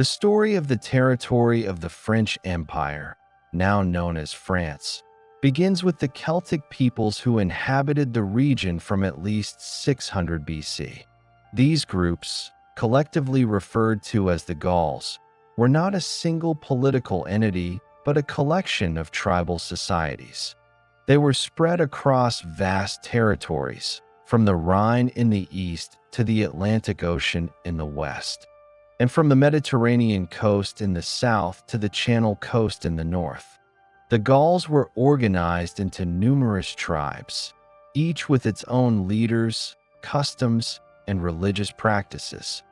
The story of the territory of the French Empire, now known as France, begins with the Celtic peoples who inhabited the region from at least 600 BC. These groups, collectively referred to as the Gauls, were not a single political entity but a collection of tribal societies. They were spread across vast territories, from the Rhine in the east to the Atlantic Ocean in the west, and from the Mediterranean coast in the south to the Channel coast in the north. The Gauls were organized into numerous tribes, each with its own leaders, customs, and religious practices.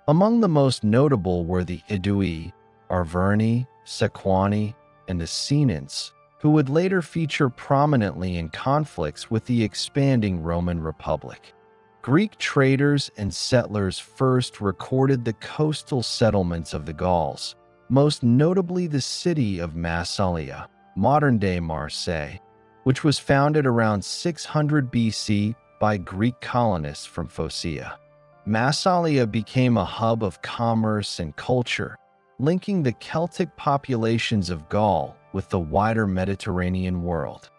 Among the most notable were the Aedui, Arverni, Sequani, and the Senans, who would later feature prominently in conflicts with the expanding Roman Republic. Greek traders and settlers first recorded the coastal settlements of the Gauls, most notably the city of Massalia, modern-day Marseille, which was founded around 600 BC by Greek colonists from Phocaea. Massalia became a hub of commerce and culture, linking the Celtic populations of Gaul with the wider Mediterranean world.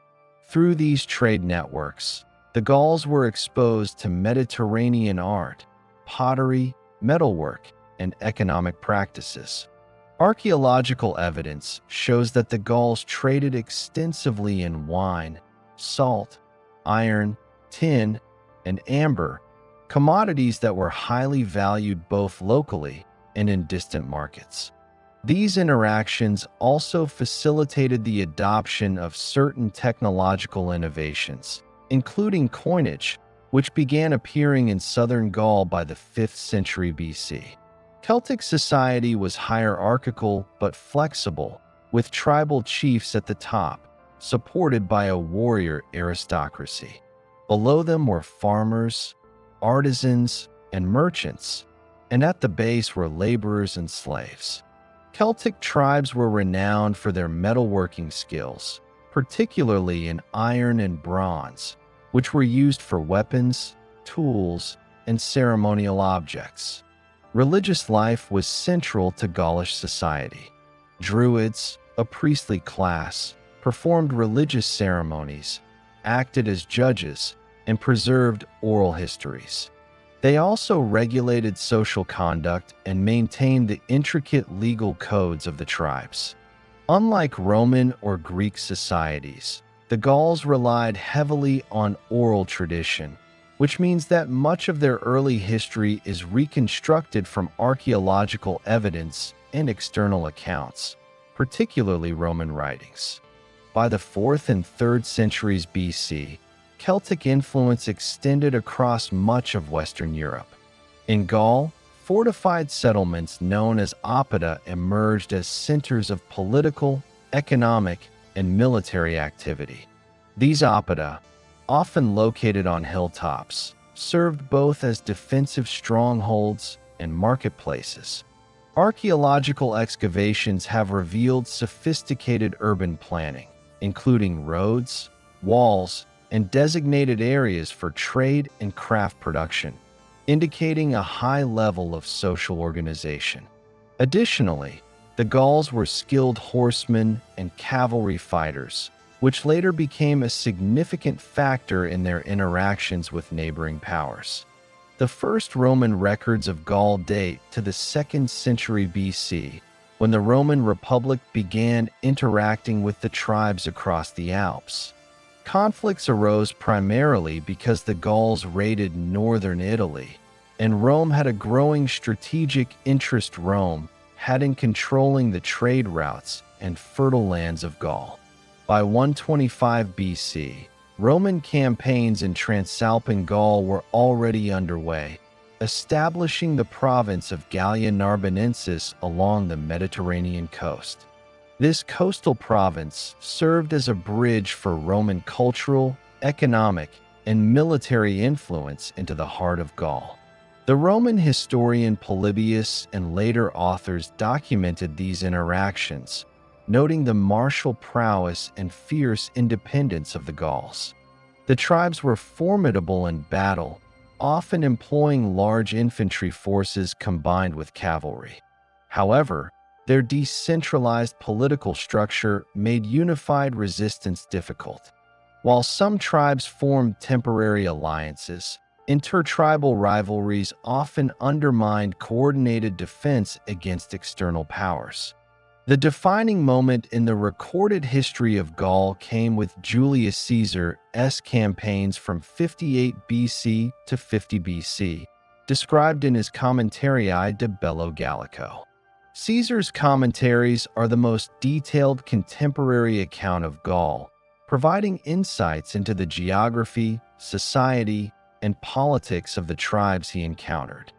Through these trade networks, the Gauls were exposed to Mediterranean art, pottery, metalwork, and economic practices. Archaeological evidence shows that the Gauls traded extensively in wine, salt, iron, tin, and amber, commodities that were highly valued both locally and in distant markets. These interactions also facilitated the adoption of certain technological innovations, including coinage, which began appearing in southern Gaul by the 5th century BC. Celtic society was hierarchical but flexible, with tribal chiefs at the top, supported by a warrior aristocracy. Below them were farmers, artisans, and merchants, and at the base were laborers and slaves. Celtic tribes were renowned for their metalworking skills, particularly in iron and bronze, which were used for weapons, tools, and ceremonial objects. Religious life was central to Gaulish society. Druids, a priestly class, performed religious ceremonies, acted as judges, and preserved oral histories. They also regulated social conduct and maintained the intricate legal codes of the tribes. Unlike Roman or Greek societies, the Gauls relied heavily on oral tradition, which means that much of their early history is reconstructed from archaeological evidence and external accounts, particularly Roman writings. By the 4th and 3rd centuries BC, Celtic influence extended across much of Western Europe. In Gaul, fortified settlements known as oppida emerged as centers of political, economic, and military activity. These oppida, often located on hilltops, served both as defensive strongholds and marketplaces. Archaeological excavations have revealed sophisticated urban planning, including roads, walls, and designated areas for trade and craft production, indicating a high level of social organization. Additionally, the Gauls were skilled horsemen and cavalry fighters, which later became a significant factor in their interactions with neighboring powers. The first Roman records of Gaul date to the 2nd century BC, when the Roman Republic began interacting with the tribes across the Alps. Conflicts arose primarily because the Gauls raided northern Italy, and Rome had a growing strategic interest in controlling the trade routes and fertile lands of Gaul. By 125 BC, Roman campaigns in Transalpine Gaul were already underway, establishing the province of Gallia Narbonensis along the Mediterranean coast. This coastal province served as a bridge for Roman cultural, economic, and military influence into the heart of Gaul. The Roman historian Polybius and later authors documented these interactions, noting the martial prowess and fierce independence of the Gauls. The tribes were formidable in battle, often employing large infantry forces combined with cavalry. However, their decentralized political structure made unified resistance difficult. While some tribes formed temporary alliances, intertribal rivalries often undermined coordinated defense against external powers. The defining moment in the recorded history of Gaul came with Julius Caesar's campaigns from 58 BC to 50 BC, described in his Commentarii de Bello Gallico. Caesar's commentaries are the most detailed contemporary account of Gaul, providing insights into the geography, society, and politics of the tribes he encountered.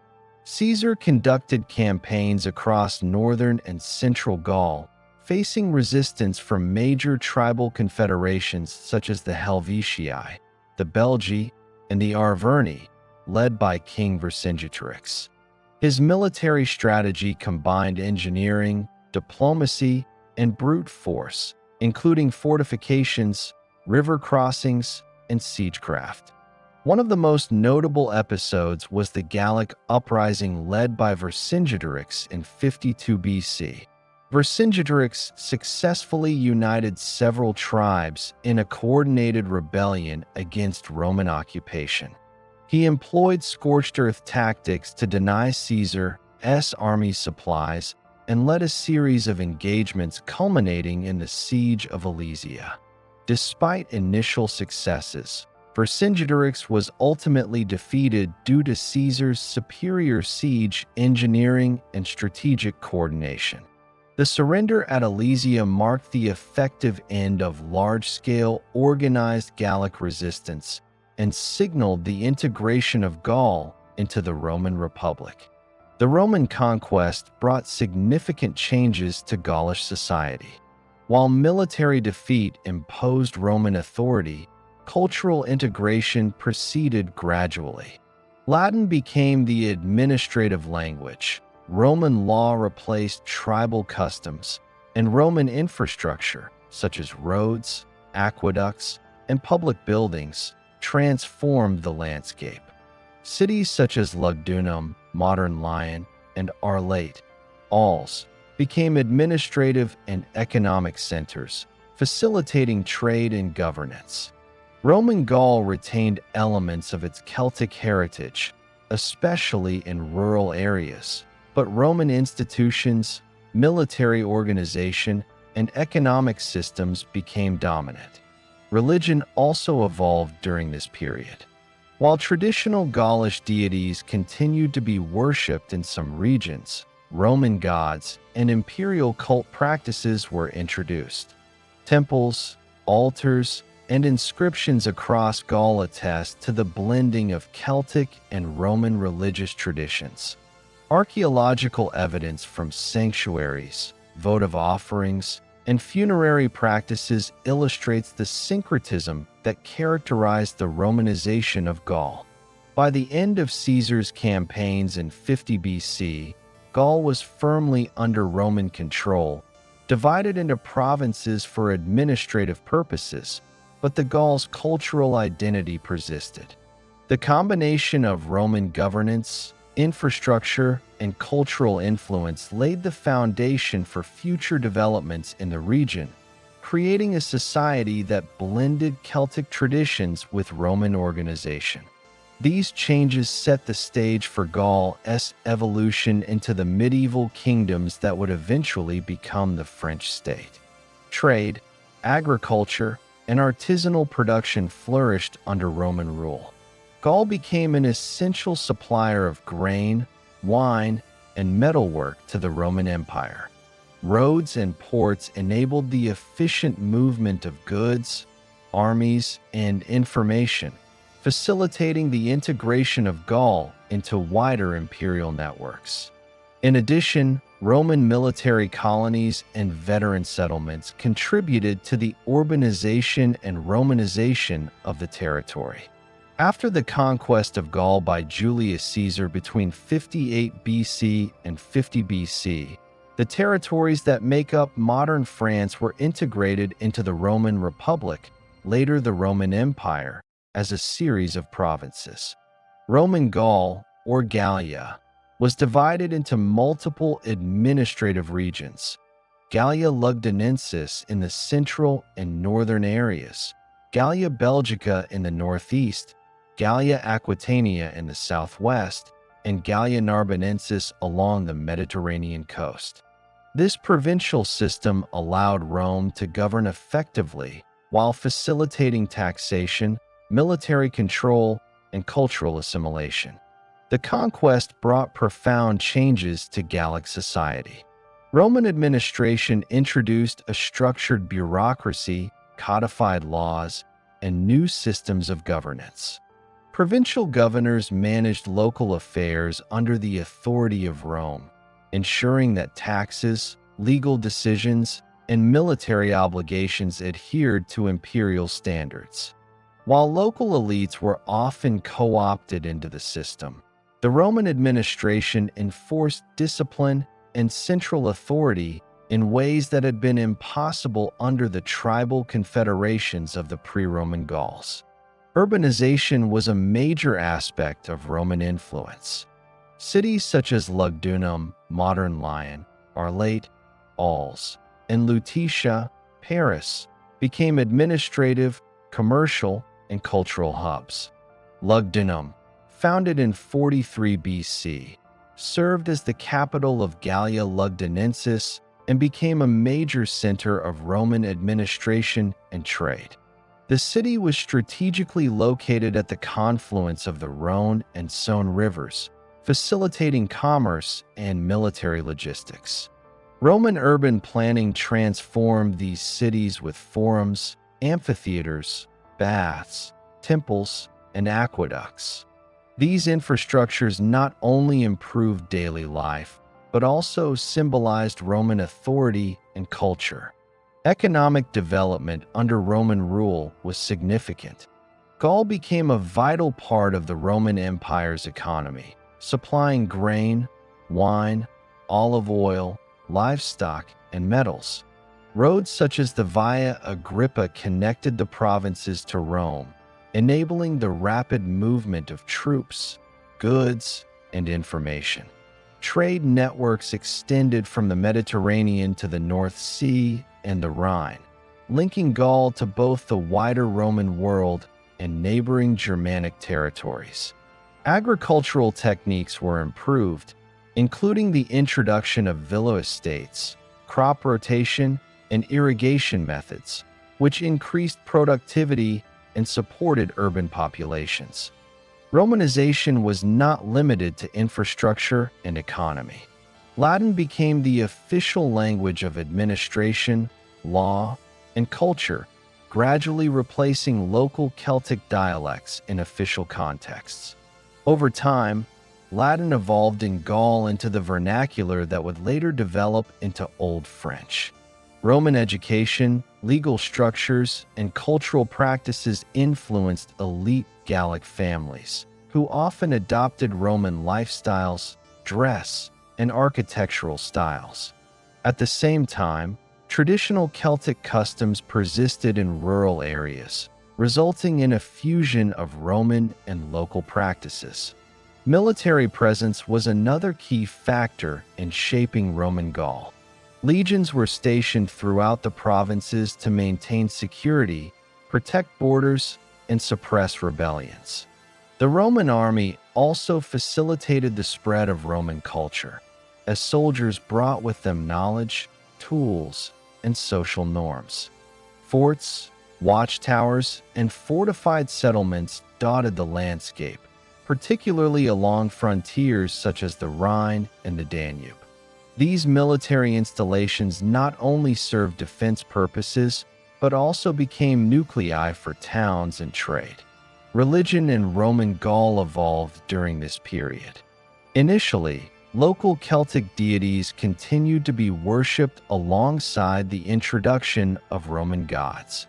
Caesar conducted campaigns across northern and central Gaul, facing resistance from major tribal confederations such as the Helvetii, the Belgae, and the Arverni, led by King Vercingetorix. His military strategy combined engineering, diplomacy, and brute force, including fortifications, river crossings, and siegecraft. One of the most notable episodes was the Gallic uprising led by Vercingetorix in 52 BC. Vercingetorix successfully united several tribes in a coordinated rebellion against Roman occupation. He employed scorched earth tactics to deny Caesar's army supplies and led a series of engagements culminating in the Siege of Alesia. Despite initial successes, Vercingetorix was ultimately defeated due to Caesar's superior siege engineering and strategic coordination. The surrender at Alesia marked the effective end of large-scale organized Gallic resistance and signaled the integration of Gaul into the Roman Republic. The Roman conquest brought significant changes to Gaulish society. While military defeat imposed Roman authority, cultural integration proceeded gradually. Latin became the administrative language, Roman law replaced tribal customs, and Roman infrastructure, such as roads, aqueducts, and public buildings, transformed the landscape. Cities such as Lugdunum, modern Lyon, and Arlate, Alls, became administrative and economic centers, facilitating trade and governance. Roman Gaul retained elements of its Celtic heritage, especially in rural areas, but Roman institutions, military organization, and economic systems became dominant. Religion also evolved during this period. While traditional Gaulish deities continued to be worshipped in some regions, Roman gods and imperial cult practices were introduced. Temples, altars, and inscriptions across Gaul attest to the blending of Celtic and Roman religious traditions. Archaeological evidence from sanctuaries, votive offerings, and funerary practices illustrates the syncretism that characterized the Romanization of Gaul. By the end of Caesar's campaigns in 50 BC, Gaul was firmly under Roman control, divided into provinces for administrative purposes, but the Gauls' cultural identity persisted. The combination of Roman governance, infrastructure, and cultural influence laid the foundation for future developments in the region, creating a society that blended Celtic traditions with Roman organization. These changes set the stage for Gaul's evolution into the medieval kingdoms that would eventually become the French state. Trade, agriculture, and artisanal production flourished under Roman rule. Gaul became an essential supplier of grain, wine, and metalwork to the Roman Empire. Roads and ports enabled the efficient movement of goods, armies, and information, facilitating the integration of Gaul into wider imperial networks. In addition, Roman military colonies and veteran settlements contributed to the urbanization and Romanization of the territory. After the conquest of Gaul by Julius Caesar between 58 BC and 50 BC, the territories that make up modern France were integrated into the Roman Republic, later the Roman Empire, as a series of provinces. Roman Gaul, or Gallia, was divided into multiple administrative regions: Gallia Lugdunensis in the central and northern areas, Gallia Belgica in the northeast, Gallia Aquitania in the southwest, and Gallia Narbonensis along the Mediterranean coast. This provincial system allowed Rome to govern effectively while facilitating taxation, military control, and cultural assimilation. The conquest brought profound changes to Gallic society. Roman administration introduced a structured bureaucracy, codified laws, and new systems of governance. Provincial governors managed local affairs under the authority of Rome, ensuring that taxes, legal decisions, and military obligations adhered to imperial standards. While local elites were often co-opted into the system, the Roman administration enforced discipline and central authority in ways that had been impossible under the tribal confederations of the pre-Roman Gauls. Urbanization was a major aspect of Roman influence. Cities such as Lugdunum, modern Lyon, Arlate, Arles, and Lutetia, Paris, became administrative, commercial, and cultural hubs. Lugdunum, founded in 43 BC, served as the capital of Gallia Lugdunensis and became a major center of Roman administration and trade. The city was strategically located at the confluence of the Rhone and Saône rivers, facilitating commerce and military logistics. Roman urban planning transformed these cities with forums, amphitheaters, baths, temples, and aqueducts. These infrastructures not only improved daily life, but also symbolized Roman authority and culture. Economic development under Roman rule was significant. Gaul became a vital part of the Roman Empire's economy, supplying grain, wine, olive oil, livestock, and metals. Roads such as the Via Agrippa connected the provinces to Rome, enabling the rapid movement of troops, goods, and information. Trade networks extended from the Mediterranean to the North Sea and the Rhine, linking Gaul to both the wider Roman world and neighboring Germanic territories. Agricultural techniques were improved, including the introduction of villa estates, crop rotation, and irrigation methods, which increased productivity and supported urban populations. Romanization was not limited to infrastructure and economy. Latin became the official language of administration, law, and culture, gradually replacing local Celtic dialects in official contexts. Over time, Latin evolved in Gaul into the vernacular that would later develop into Old French. Roman education, legal structures, and cultural practices influenced elite Gallic families, who often adopted Roman lifestyles, dress, and architectural styles. At the same time, traditional Celtic customs persisted in rural areas, resulting in a fusion of Roman and local practices. Military presence was another key factor in shaping Roman Gaul. Legions were stationed throughout the provinces to maintain security, protect borders, and suppress rebellions. The Roman army also facilitated the spread of Roman culture, as soldiers brought with them knowledge, tools, and social norms. Forts, watchtowers, and fortified settlements dotted the landscape, particularly along frontiers such as the Rhine and the Danube. These military installations not only served defense purposes, but also became nuclei for towns and trade. Religion in Roman Gaul evolved during this period. Initially, local Celtic deities continued to be worshipped alongside the introduction of Roman gods.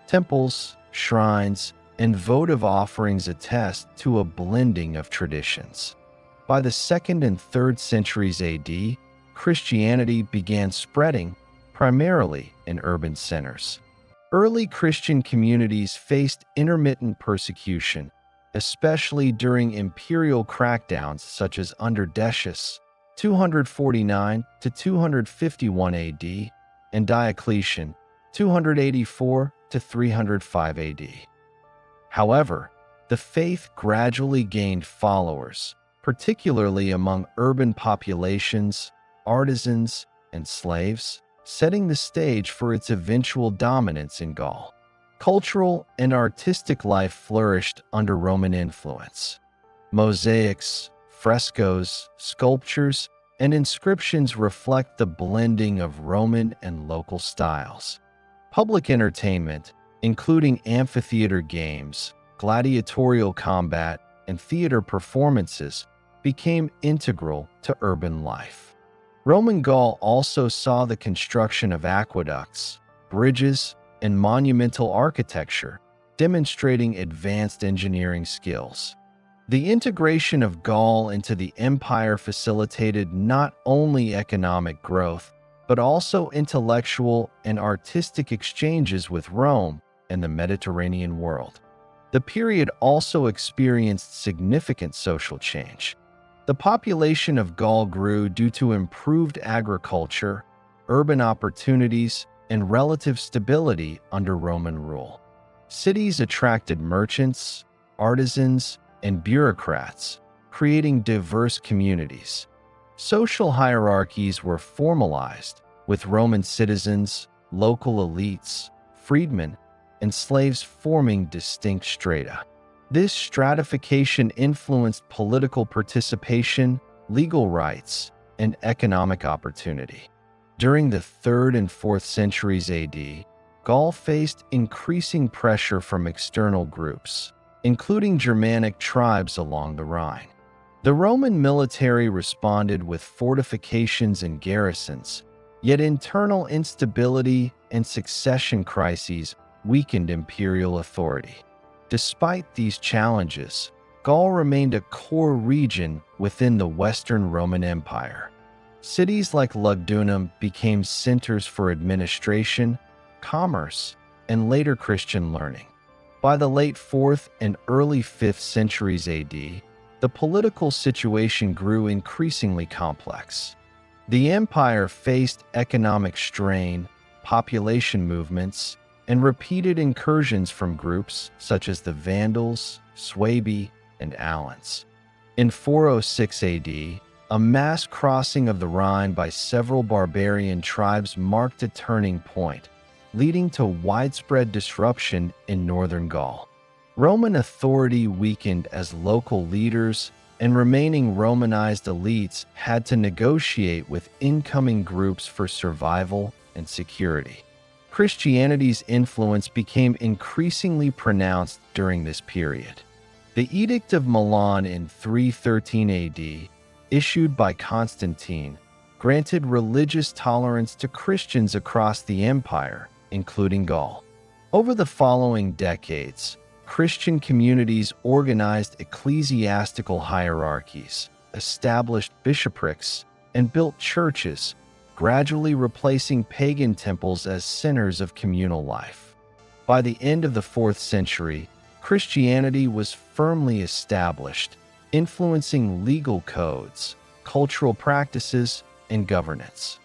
Temples, shrines, and votive offerings attest to a blending of traditions. By the 2nd and 3rd centuries AD, Christianity began spreading, primarily in urban centers. Early Christian communities faced intermittent persecution, especially during imperial crackdowns such as under Decius 249 to 251 AD and Diocletian 284 to 305 AD. However, the faith gradually gained followers, particularly among urban populations, artisans, and slaves, setting the stage for its eventual dominance in Gaul. Cultural and artistic life flourished under Roman influence. Mosaics, frescoes, sculptures, and inscriptions reflect the blending of Roman and local styles. Public entertainment, including amphitheater games, gladiatorial combat, and theater performances, became integral to urban life. Roman Gaul also saw the construction of aqueducts, bridges, and monumental architecture, demonstrating advanced engineering skills. The integration of Gaul into the empire facilitated not only economic growth, but also intellectual and artistic exchanges with Rome and the Mediterranean world. The period also experienced significant social change. The population of Gaul grew due to improved agriculture, urban opportunities, and relative stability under Roman rule. Cities attracted merchants, artisans, and bureaucrats, creating diverse communities. Social hierarchies were formalized, with Roman citizens, local elites, freedmen, and slaves forming distinct strata. This stratification influenced political participation, legal rights, and economic opportunity. During the 3rd and 4th centuries AD, Gaul faced increasing pressure from external groups, including Germanic tribes along the Rhine. The Roman military responded with fortifications and garrisons, yet internal instability and succession crises weakened imperial authority. Despite these challenges, Gaul remained a core region within the Western Roman Empire. Cities like Lugdunum became centers for administration, commerce, and later Christian learning. By the late 4th and early 5th centuries AD, the political situation grew increasingly complex. The empire faced economic strain, population movements, and repeated incursions from groups such as the Vandals, Suebi, and Alans. In 406 AD, a mass crossing of the Rhine by several barbarian tribes marked a turning point, leading to widespread disruption in northern Gaul. Roman authority weakened as local leaders and remaining Romanized elites had to negotiate with incoming groups for survival and security. Christianity's influence became increasingly pronounced during this period. The Edict of Milan in 313 AD, issued by Constantine, granted religious tolerance to Christians across the empire, including Gaul. Over the following decades, Christian communities organized ecclesiastical hierarchies, established bishoprics, and built churches, gradually replacing pagan temples as centers of communal life. By the end of the 4th century, Christianity was firmly established, influencing legal codes, cultural practices, and governance.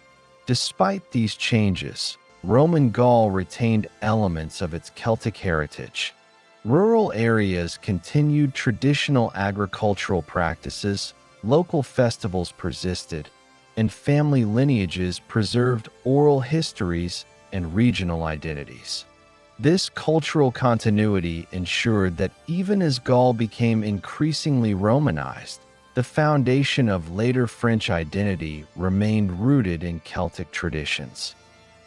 Despite these changes, Roman Gaul retained elements of its Celtic heritage. Rural areas continued traditional agricultural practices, local festivals persisted, and family lineages preserved oral histories and regional identities. This cultural continuity ensured that even as Gaul became increasingly Romanized, the foundation of later French identity remained rooted in Celtic traditions.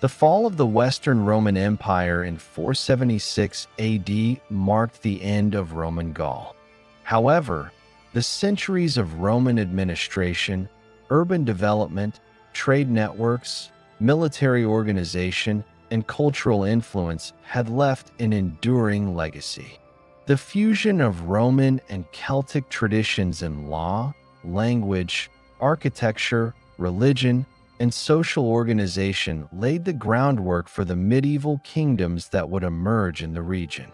The fall of the Western Roman Empire in 476 AD marked the end of Roman Gaul. However, the centuries of Roman administration, urban development, trade networks, military organization, and cultural influence had left an enduring legacy. The fusion of Roman and Celtic traditions in law, language, architecture, religion, and social organization laid the groundwork for the medieval kingdoms that would emerge in the region.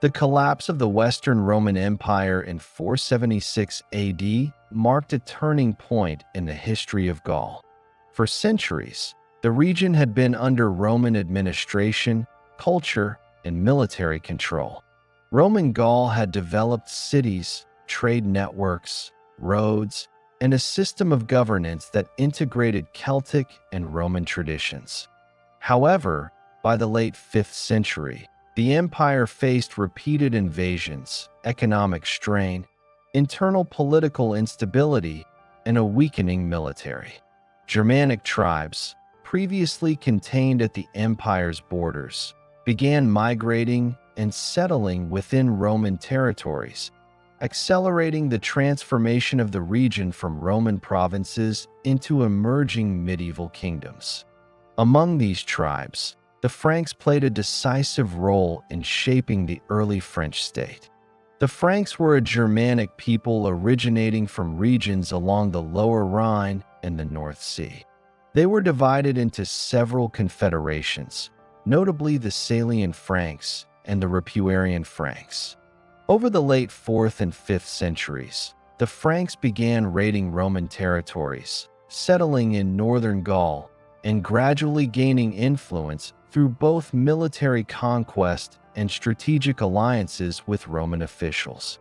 The collapse of the Western Roman Empire in 476 AD marked a turning point in the history of Gaul. For centuries, the region had been under Roman administration, culture, and military control. Roman Gaul had developed cities, trade networks, roads, and a system of governance that integrated Celtic and Roman traditions. However, by the late 5th century, the empire faced repeated invasions, economic strain, internal political instability, and a weakening military. Germanic tribes, previously contained at the empire's borders, began migrating and settling within Roman territories, accelerating the transformation of the region from Roman provinces into emerging medieval kingdoms. Among these tribes, the Franks played a decisive role in shaping the early French state. The Franks were a Germanic people originating from regions along the Lower Rhine and the North Sea. They were divided into several confederations, notably the Salian Franks and the Ripuarian Franks. Over the late 4th and 5th centuries, the Franks began raiding Roman territories, settling in northern Gaul, and gradually gaining influence through both military conquest and strategic alliances with Roman officials.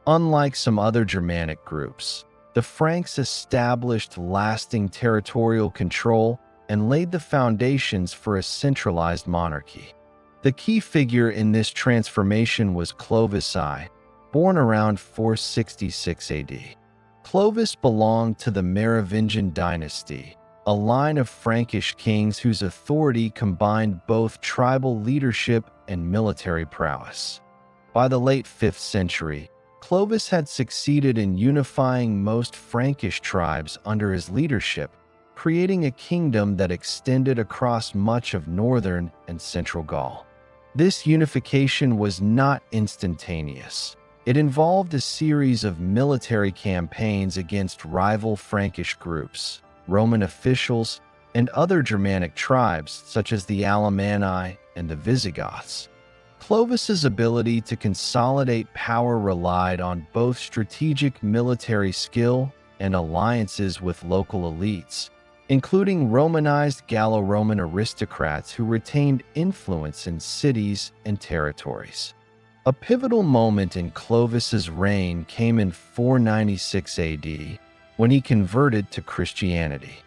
Unlike some other Germanic groups, the Franks established lasting territorial control and laid the foundations for a centralized monarchy. The key figure in this transformation was Clovis I, born around 466 AD. Clovis belonged to the Merovingian dynasty, a line of Frankish kings whose authority combined both tribal leadership and military prowess. By the late 5th century, Clovis had succeeded in unifying most Frankish tribes under his leadership, creating a kingdom that extended across much of northern and central Gaul. This unification was not instantaneous. It involved a series of military campaigns against rival Frankish groups, Roman officials, and other Germanic tribes such as the Alemanni and the Visigoths. Clovis's ability to consolidate power relied on both strategic military skill and alliances with local elites, including Romanized Gallo-Roman aristocrats who retained influence in cities and territories. A pivotal moment in Clovis's reign came in 496 AD, when he converted to Christianity.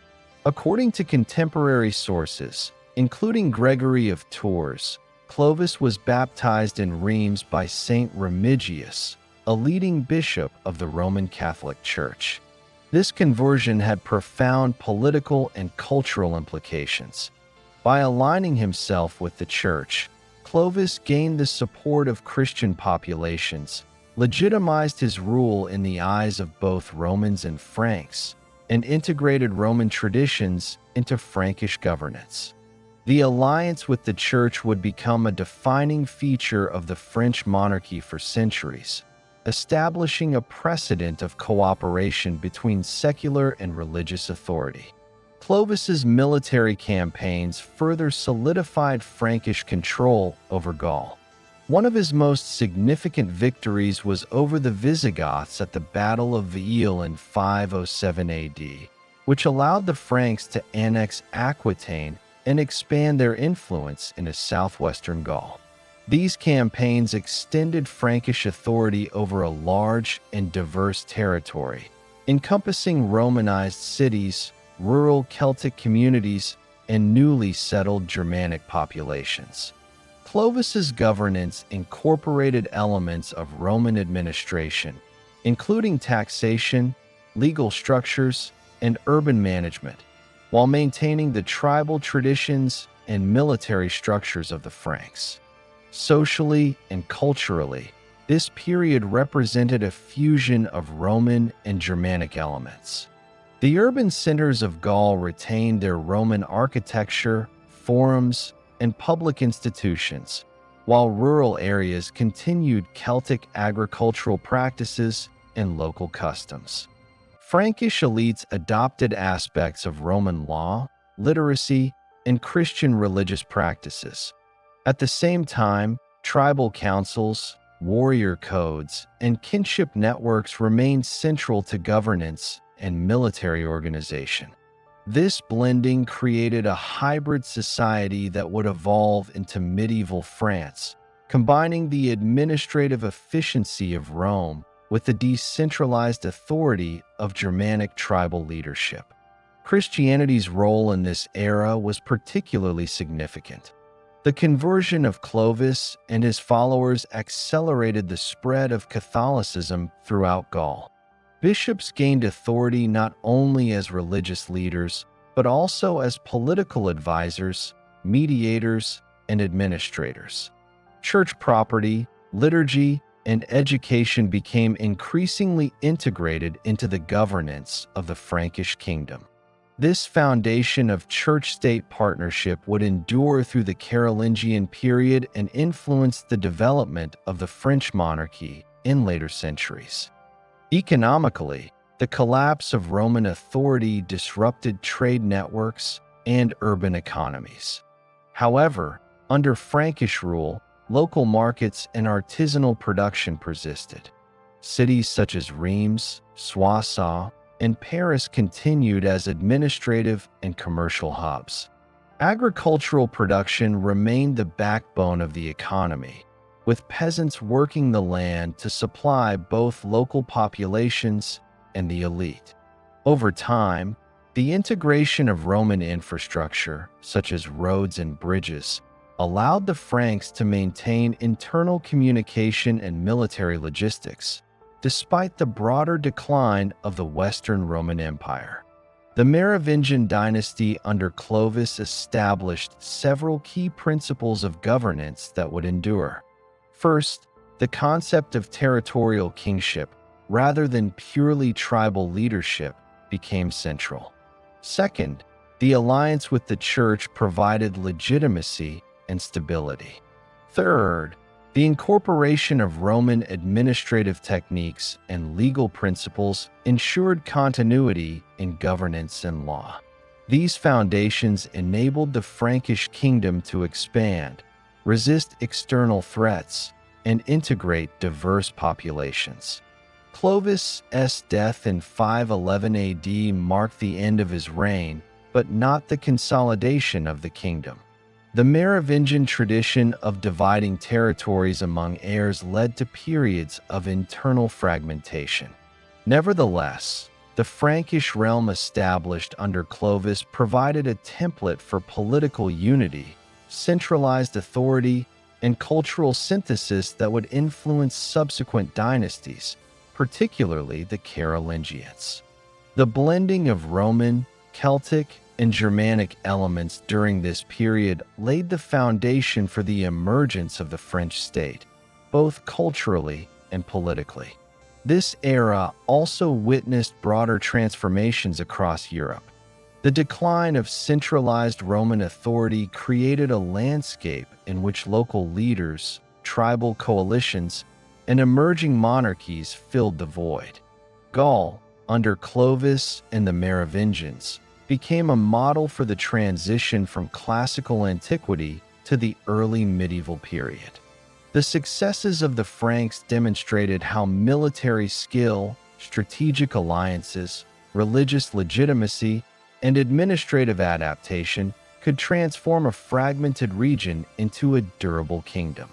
According to contemporary sources, including Gregory of Tours, Clovis was baptized in Reims by Saint Remigius, a leading bishop of the Roman Catholic Church. This conversion had profound political and cultural implications. By aligning himself with the Church, Clovis gained the support of Christian populations, legitimized his rule in the eyes of both Romans and Franks, and integrated Roman traditions into Frankish governance. The alliance with the Church would become a defining feature of the French monarchy for centuries, establishing a precedent of cooperation between secular and religious authority. Clovis's military campaigns further solidified Frankish control over Gaul. One of his most significant victories was over the Visigoths at the Battle of Veil in 507 AD, which allowed the Franks to annex Aquitaine and expand their influence into southwestern Gaul. These campaigns extended Frankish authority over a large and diverse territory, encompassing Romanized cities, rural Celtic communities, and newly settled Germanic populations. Clovis's governance incorporated elements of Roman administration, including taxation, legal structures, and urban management, while maintaining the tribal traditions and military structures of the Franks. Socially and culturally, this period represented a fusion of Roman and Germanic elements. The urban centers of Gaul retained their Roman architecture, forums, and public institutions, while rural areas continued Celtic agricultural practices and local customs. Frankish elites adopted aspects of Roman law, literacy, and Christian religious practices. At the same time, tribal councils, warrior codes, and kinship networks remained central to governance and military organization. This blending created a hybrid society that would evolve into medieval France, combining the administrative efficiency of Rome with the decentralized authority of Germanic tribal leadership. Christianity's role in this era was particularly significant. The conversion of Clovis and his followers accelerated the spread of Catholicism throughout Gaul. Bishops gained authority not only as religious leaders, but also as political advisors, mediators, and administrators. Church property, liturgy, and education became increasingly integrated into the governance of the Frankish kingdom. This foundation of church-state partnership would endure through the Carolingian period and influence the development of the French monarchy in later centuries. Economically, the collapse of Roman authority disrupted trade networks and urban economies. However, under Frankish rule, local markets and artisanal production persisted. Cities such as Reims, Soissons, and Paris continued as administrative and commercial hubs. Agricultural production remained the backbone of the economy, with peasants working the land to supply both local populations and the elite. Over time, the integration of Roman infrastructure, such as roads and bridges, allowed the Franks to maintain internal communication and military logistics, despite the broader decline of the Western Roman Empire. The Merovingian dynasty under Clovis established several key principles of governance that would endure. First, the concept of territorial kingship, rather than purely tribal leadership, became central. Second, the alliance with the church provided legitimacy and stability. Third, the incorporation of Roman administrative techniques and legal principles ensured continuity in governance and law. These foundations enabled the Frankish kingdom to expand, resist external threats, and integrate diverse populations. Clovis' death in 511 AD marked the end of his reign, but not the consolidation of the kingdom. The Merovingian tradition of dividing territories among heirs led to periods of internal fragmentation. Nevertheless, the Frankish realm established under Clovis provided a template for political unity, centralized authority, and cultural synthesis that would influence subsequent dynasties, particularly the Carolingians. The blending of Roman, Celtic, and Germanic elements during this period laid the foundation for the emergence of the French state, both culturally and politically. This era also witnessed broader transformations across Europe. The decline of centralized Roman authority created a landscape in which local leaders, tribal coalitions, and emerging monarchies filled the void. Gaul, under Clovis and the Merovingians, became a model for the transition from classical antiquity to the early medieval period. The successes of the Franks demonstrated how military skill, strategic alliances, religious legitimacy, and administrative adaptation could transform a fragmented region into a durable kingdom.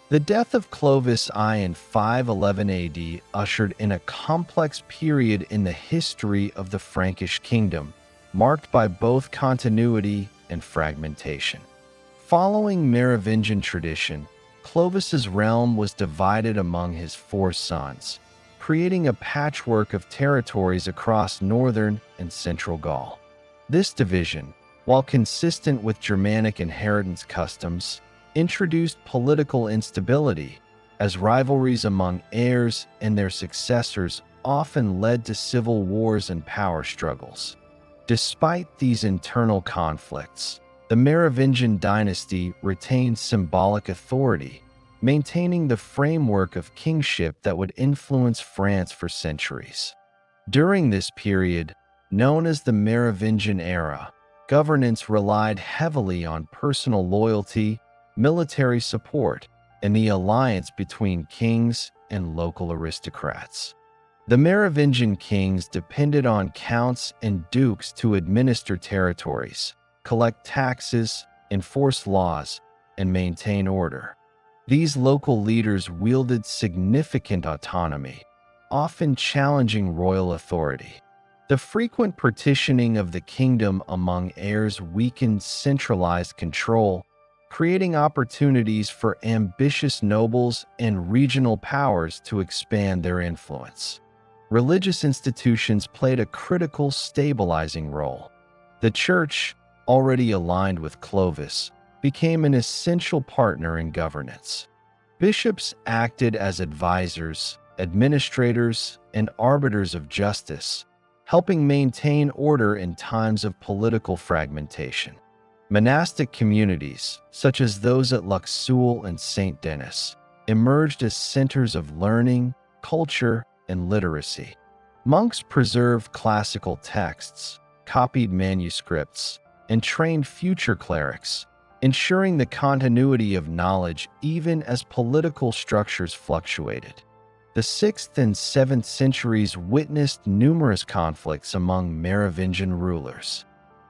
The death of Clovis I in 511 AD ushered in a complex period in the history of the Frankish kingdom, marked by both continuity and fragmentation. Following Merovingian tradition, Clovis's realm was divided among his 4 sons, creating a patchwork of territories across northern and central Gaul. This division, while consistent with Germanic inheritance customs, introduced political instability, as rivalries among heirs and their successors often led to civil wars and power struggles. Despite these internal conflicts, the Merovingian dynasty retained symbolic authority, maintaining the framework of kingship that would influence France for centuries. During this period, known as the Merovingian era, governance relied heavily on personal loyalty, military support, and the alliance between kings and local aristocrats. The Merovingian kings depended on counts and dukes to administer territories, collect taxes, enforce laws, and maintain order. These local leaders wielded significant autonomy, often challenging royal authority. The frequent partitioning of the kingdom among heirs weakened centralized control, creating opportunities for ambitious nobles and regional powers to expand their influence. Religious institutions played a critical stabilizing role. The church, already aligned with Clovis, became an essential partner in governance. Bishops acted as advisors, administrators, and arbiters of justice, helping maintain order in times of political fragmentation. Monastic communities, such as those at Luxeuil and St. Denis, emerged as centers of learning, culture, and literacy. Monks preserved classical texts, copied manuscripts, and trained future clerics, ensuring the continuity of knowledge even as political structures fluctuated. The 6th and 7th centuries witnessed numerous conflicts among Merovingian rulers.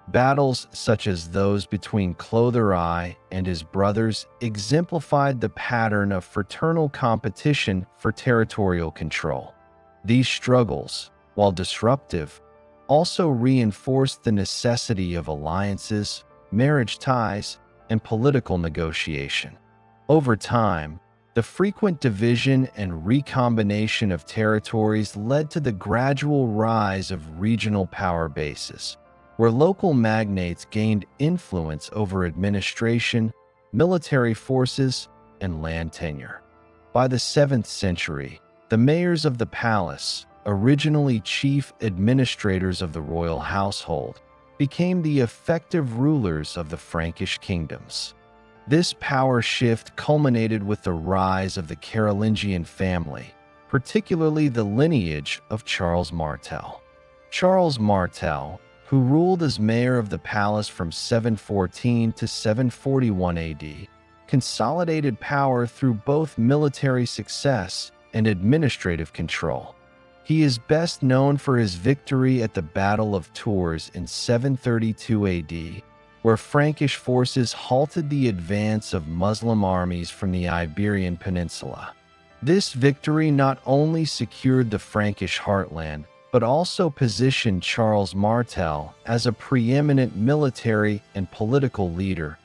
Battles such as those between Clovis I and his brothers exemplified the pattern of fraternal competition for territorial control. These struggles, while disruptive, also reinforced the necessity of alliances, marriage ties, and political negotiation. Over time, the frequent division and recombination of territories led to the gradual rise of regional power bases, where local magnates gained influence over administration, military forces, and land tenure. By the 7th century, the mayors of the palace, originally chief administrators of the royal household, became the effective rulers of the Frankish kingdoms. This power shift culminated with the rise of the Carolingian family, particularly the lineage of Charles Martel. Charles Martel, who ruled as mayor of the palace from 714 to 741 AD, consolidated power through both military success and administrative control. He is best known for his victory at the Battle of Tours in 732 AD, where Frankish forces halted the advance of Muslim armies from the Iberian Peninsula. This victory not only secured the Frankish heartland, but also positioned Charles Martel as a preeminent military and political leader,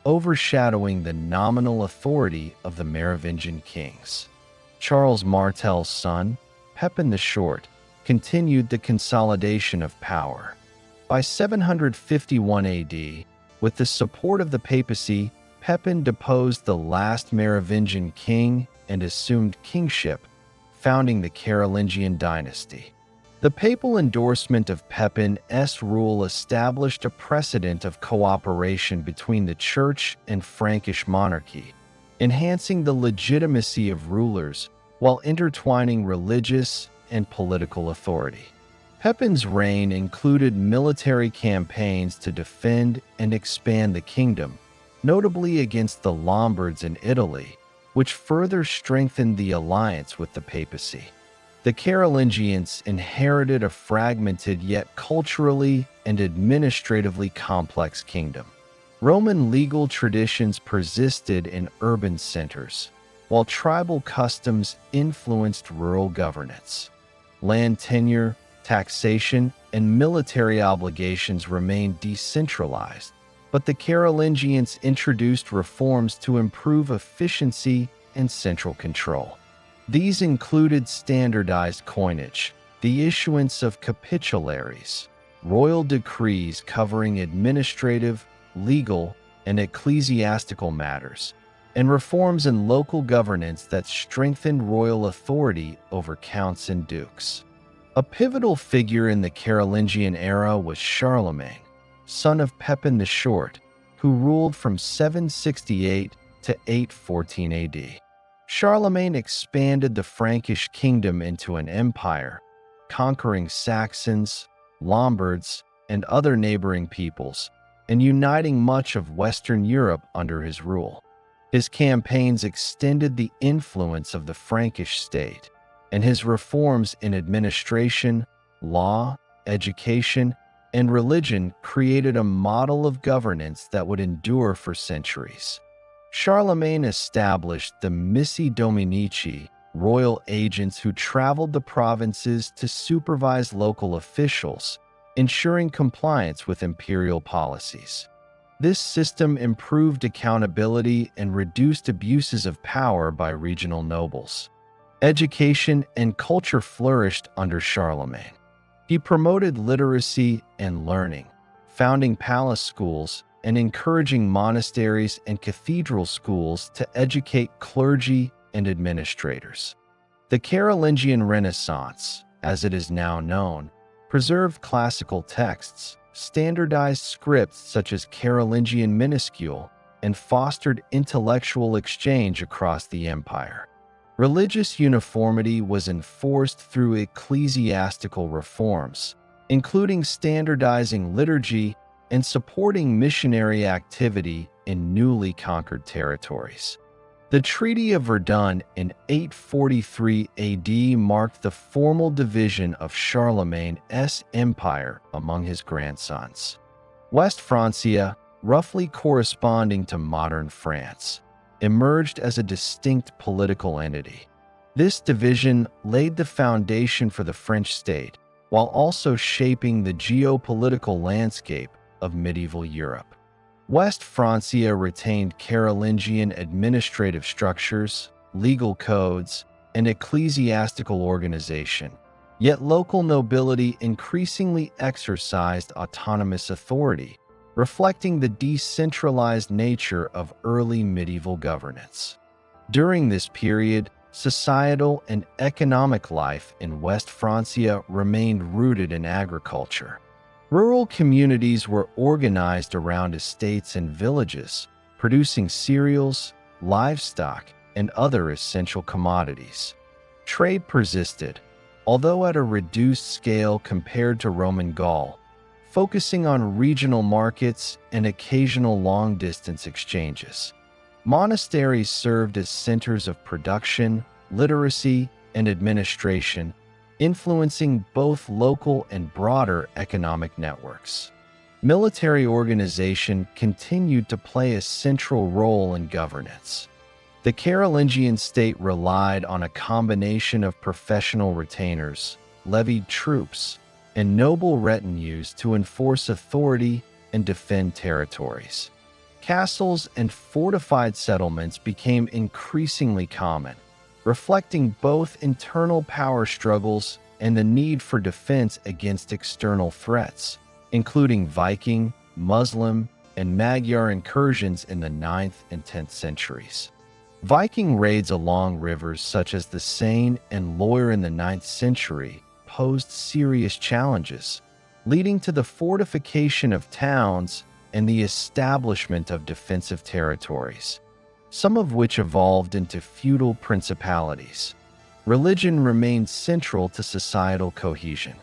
overshadowing the nominal authority of the Merovingian kings. Charles Martel's son, Pepin the Short, continued the consolidation of power. By 751 AD, with the support of the papacy, Pepin deposed the last Merovingian king and assumed kingship, founding the Carolingian dynasty. The papal endorsement of Pepin's rule established a precedent of cooperation between the Church and Frankish monarchy, enhancing the legitimacy of rulers while intertwining religious and political authority. Pepin's reign included military campaigns to defend and expand the kingdom, notably against the Lombards in Italy, which further strengthened the alliance with the papacy. The Carolingians inherited a fragmented yet culturally and administratively complex kingdom. Roman legal traditions persisted in urban centers, while tribal customs influenced rural governance. Land tenure, taxation, and military obligations remained decentralized, but the Carolingians introduced reforms to improve efficiency and central control. These included standardized coinage, the issuance of capitularies, royal decrees covering administrative, legal, and ecclesiastical matters, and reforms in local governance that strengthened royal authority over counts and dukes. A pivotal figure in the Carolingian era was Charlemagne, son of Pepin the Short, who ruled from 768 to 814 AD. Charlemagne expanded the Frankish kingdom into an empire, conquering Saxons, Lombards, and other neighboring peoples, and uniting much of Western Europe under his rule. His campaigns extended the influence of the Frankish state, and his reforms in administration, law, education, and religion created a model of governance that would endure for centuries. Charlemagne established the Missi Dominici, royal agents who traveled the provinces to supervise local officials, ensuring compliance with imperial policies. This system improved accountability and reduced abuses of power by regional nobles. Education and culture flourished under Charlemagne. He promoted literacy and learning, founding palace schools and encouraging monasteries and cathedral schools to educate clergy and administrators. The Carolingian Renaissance, as it is now known, preserved classical texts, standardized scripts such as Carolingian minuscule, and fostered intellectual exchange across the empire. Religious uniformity was enforced through ecclesiastical reforms, including standardizing liturgy and supporting missionary activity in newly conquered territories. The Treaty of Verdun in 843 AD marked the formal division of Charlemagne's empire among his grandsons. West Francia, roughly corresponding to modern France, emerged as a distinct political entity. This division laid the foundation for the French state, while also shaping the geopolitical landscape of medieval Europe. West Francia retained Carolingian administrative structures, legal codes, and ecclesiastical organization, yet local nobility increasingly exercised autonomous authority, reflecting the decentralized nature of early medieval governance. During this period, societal and economic life in West Francia remained rooted in agriculture. Rural communities were organized around estates and villages, producing cereals, livestock, and other essential commodities. Trade persisted, although at a reduced scale compared to Roman Gaul, focusing on regional markets and occasional long-distance exchanges. Monasteries served as centers of production, literacy, and administration, influencing both local and broader economic networks. Military organization continued to play a central role in governance. The Carolingian state relied on a combination of professional retainers, levied troops, and noble retinues to enforce authority and defend territories. Castles and fortified settlements became increasingly common, reflecting both internal power struggles and the need for defense against external threats, including Viking, Muslim, and Magyar incursions in the 9th and 10th centuries. Viking raids along rivers such as the Seine and Loire in the 9th century posed serious challenges, leading to the fortification of towns and the establishment of defensive territories, some of which evolved into feudal principalities. Religion remained central to societal cohesion.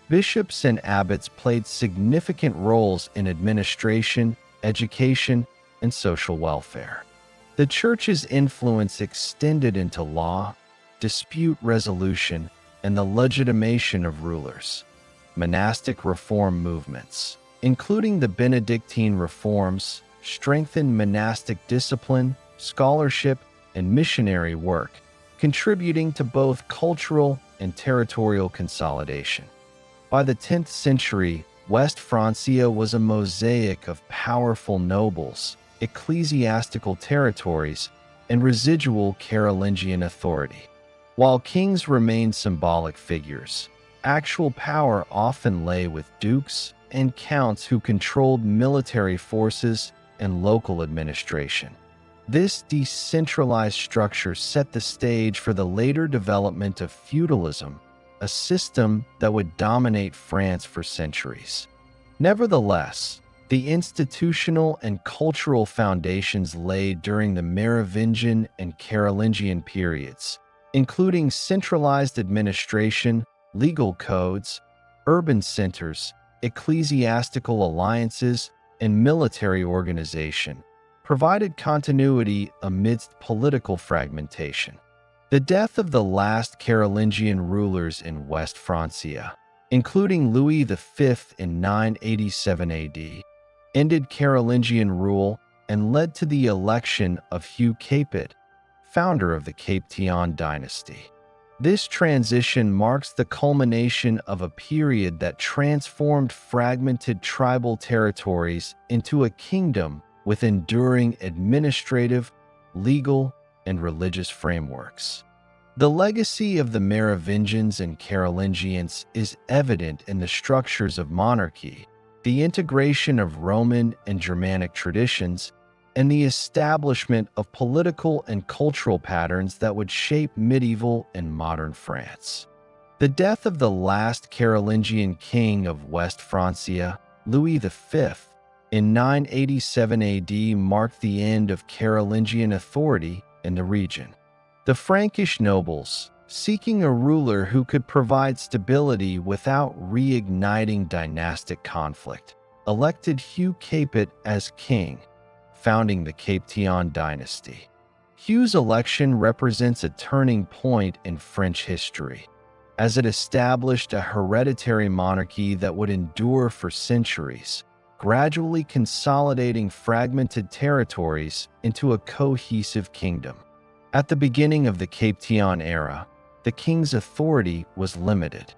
Bishops and abbots played significant roles in administration, education, and social welfare. The Church's influence extended into law, dispute resolution, and the legitimation of rulers. Monastic reform movements, including the Benedictine reforms, strengthened monastic discipline, scholarship, and missionary work, contributing to both cultural and territorial consolidation. By the 10th century, West Francia was a mosaic of powerful nobles, ecclesiastical territories, and residual Carolingian authority. While kings remained symbolic figures, actual power often lay with dukes and counts who controlled military forces and local administration. This decentralized structure set the stage for the later development of feudalism, a system that would dominate France for centuries. Nevertheless, the institutional and cultural foundations laid during the Merovingian and Carolingian periods, including centralized administration, legal codes, urban centers, ecclesiastical alliances, and military organization, provided continuity amidst political fragmentation. The death of the last Carolingian rulers in West Francia, including Louis V in 987 AD, ended Carolingian rule and led to the election of Hugh Capet, founder of the Capetian dynasty. This transition marks the culmination of a period that transformed fragmented tribal territories into a kingdom with enduring administrative, legal, and religious frameworks. The legacy of the Merovingians and Carolingians is evident in the structures of monarchy, the integration of Roman and Germanic traditions, and the establishment of political and cultural patterns that would shape medieval and modern France. The death of the last Carolingian king of West Francia, Louis V, in 987 AD marked the end of Carolingian authority in the region. The Frankish nobles, seeking a ruler who could provide stability without reigniting dynastic conflict, elected Hugh Capet as king, founding the Capetian dynasty. Hugh's election represents a turning point in French history, as it established a hereditary monarchy that would endure for centuries, gradually consolidating fragmented territories into a cohesive kingdom. At the beginning of the Capetian era, the king's authority was limited.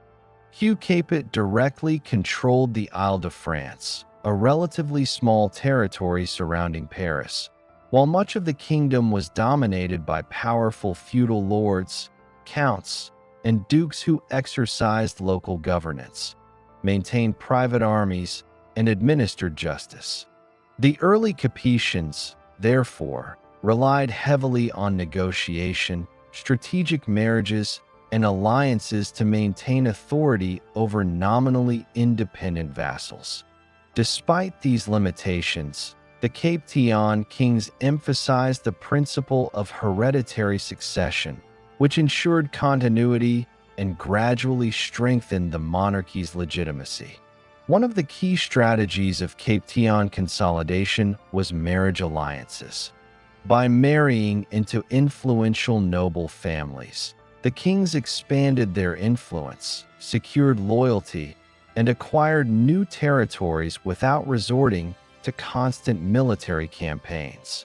Hugh Capet directly controlled the Île-de-France, a relatively small territory surrounding Paris, while much of the kingdom was dominated by powerful feudal lords, counts, and dukes who exercised local governance, maintained private armies, and administered justice. The early Capetians, therefore, relied heavily on negotiation, strategic marriages, and alliances to maintain authority over nominally independent vassals. Despite these limitations, the Capetian kings emphasized the principle of hereditary succession, which ensured continuity and gradually strengthened the monarchy's legitimacy. One of the key strategies of Capetian consolidation was marriage alliances. By marrying into influential noble families, the kings expanded their influence, secured loyalty, and acquired new territories without resorting to constant military campaigns.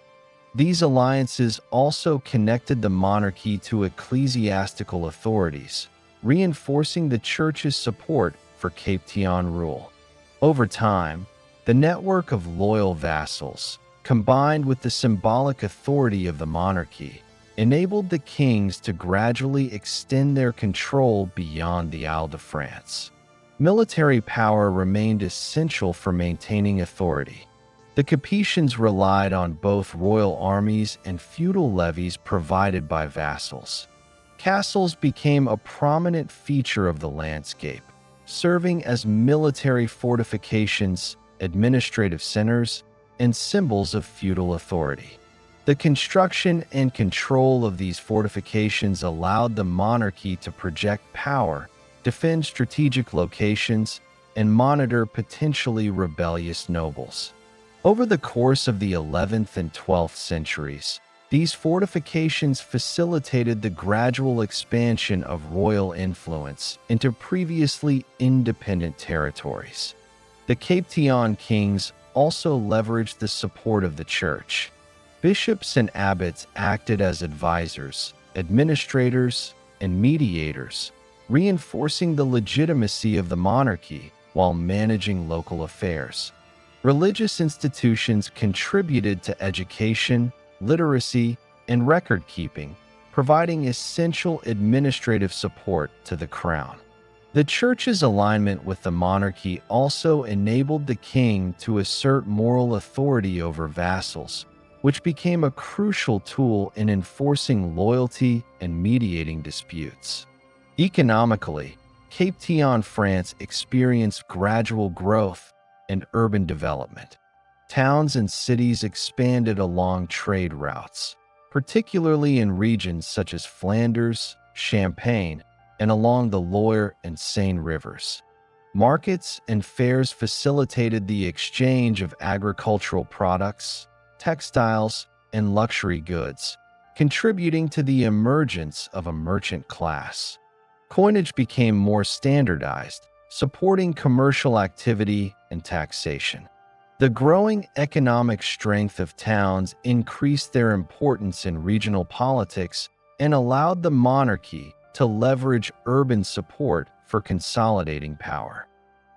These alliances also connected the monarchy to ecclesiastical authorities, reinforcing the church's support for Capetian rule. Over time, the network of loyal vassals, combined with the symbolic authority of the monarchy, enabled the kings to gradually extend their control beyond the Île-de-France. Military power remained essential for maintaining authority. The Capetians relied on both royal armies and feudal levies provided by vassals. Castles became a prominent feature of the landscape, serving as military fortifications, administrative centers, and symbols of feudal authority. The construction and control of these fortifications allowed the monarchy to project power, defend strategic locations, and monitor potentially rebellious nobles. Over the course of the 11th and 12th centuries, these fortifications facilitated the gradual expansion of royal influence into previously independent territories. The Capetian kings also leveraged the support of the church. Bishops and abbots acted as advisors, administrators, and mediators, reinforcing the legitimacy of the monarchy while managing local affairs. Religious institutions contributed to education, literacy, and record-keeping, providing essential administrative support to the crown. The church's alignment with the monarchy also enabled the king to assert moral authority over vassals, which became a crucial tool in enforcing loyalty and mediating disputes. Economically, Capetian France experienced gradual growth and urban development. Towns and cities expanded along trade routes, particularly in regions such as Flanders, Champagne, and along the Loire and Seine rivers. Markets and fairs facilitated the exchange of agricultural products, textiles, and luxury goods, contributing to the emergence of a merchant class. Coinage became more standardized, supporting commercial activity and taxation. The growing economic strength of towns increased their importance in regional politics and allowed the monarchy to leverage urban support for consolidating power.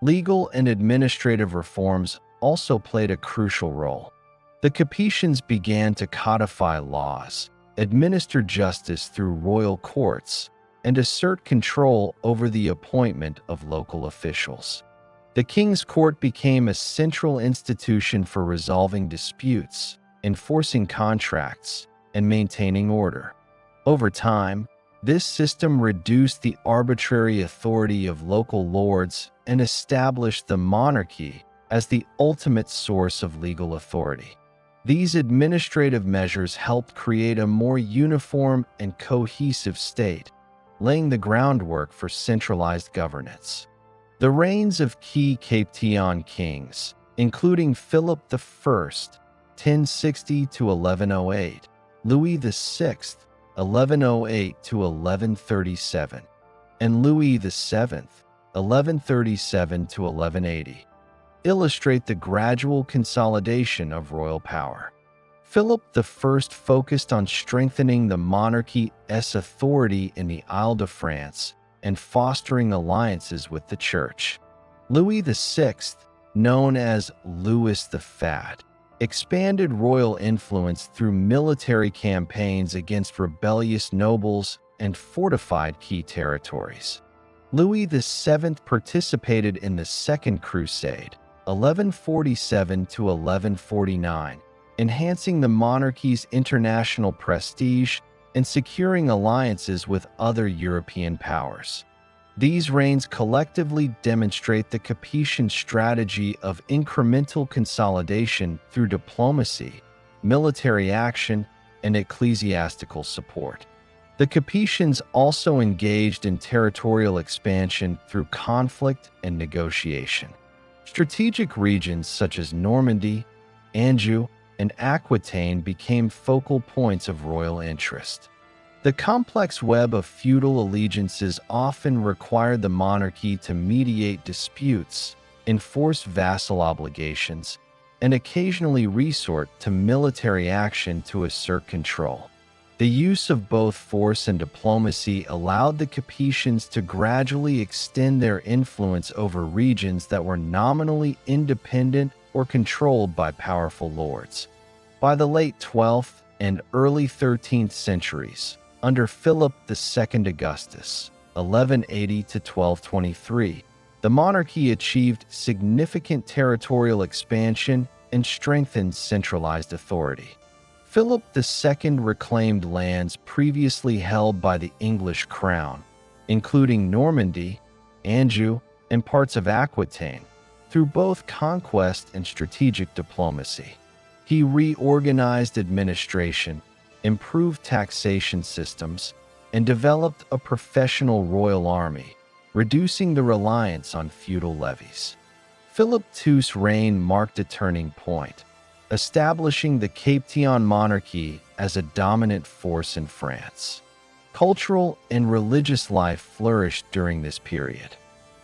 Legal and administrative reforms also played a crucial role. The Capetians began to codify laws, administer justice through royal courts, and assert control over the appointment of local officials. The king's court became a central institution for resolving disputes, enforcing contracts, and maintaining order. Over time, this system reduced the arbitrary authority of local lords and established the monarchy as the ultimate source of legal authority. These administrative measures helped create a more uniform and cohesive state, laying the groundwork for centralized governance. The reigns of key Capetian kings, including Philip I (1060 to 1108), Louis VI (1108 to 1137), and Louis VII (1137 to 1180), illustrate the gradual consolidation of royal power. Philip I focused on strengthening the monarchy's authority in the Île-de-France and fostering alliances with the Church. Louis VI, known as Louis the Fat, expanded royal influence through military campaigns against rebellious nobles and fortified key territories. Louis VII participated in the Second Crusade, 1147 to 1149, enhancing the monarchy's international prestige and securing alliances with other European powers. These reigns collectively demonstrate the Capetian strategy of incremental consolidation through diplomacy, military action, and ecclesiastical support. The Capetians also engaged in territorial expansion through conflict and negotiation. Strategic regions such as Normandy, Anjou, and Aquitaine became focal points of royal interest. The complex web of feudal allegiances often required the monarchy to mediate disputes, enforce vassal obligations, and occasionally resort to military action to assert control. The use of both force and diplomacy allowed the Capetians to gradually extend their influence over regions that were nominally independent or controlled by powerful lords. By the late 12th and early 13th centuries, under Philip II Augustus, 1180 to 1223, the monarchy achieved significant territorial expansion and strengthened centralized authority. Philip II reclaimed lands previously held by the English crown, including Normandy, Anjou, and parts of Aquitaine, through both conquest and strategic diplomacy. He reorganized administration, improved taxation systems, and developed a professional royal army, reducing the reliance on feudal levies. Philip II's reign marked a turning point, establishing the Capetian monarchy as a dominant force in France. Cultural and religious life flourished during this period.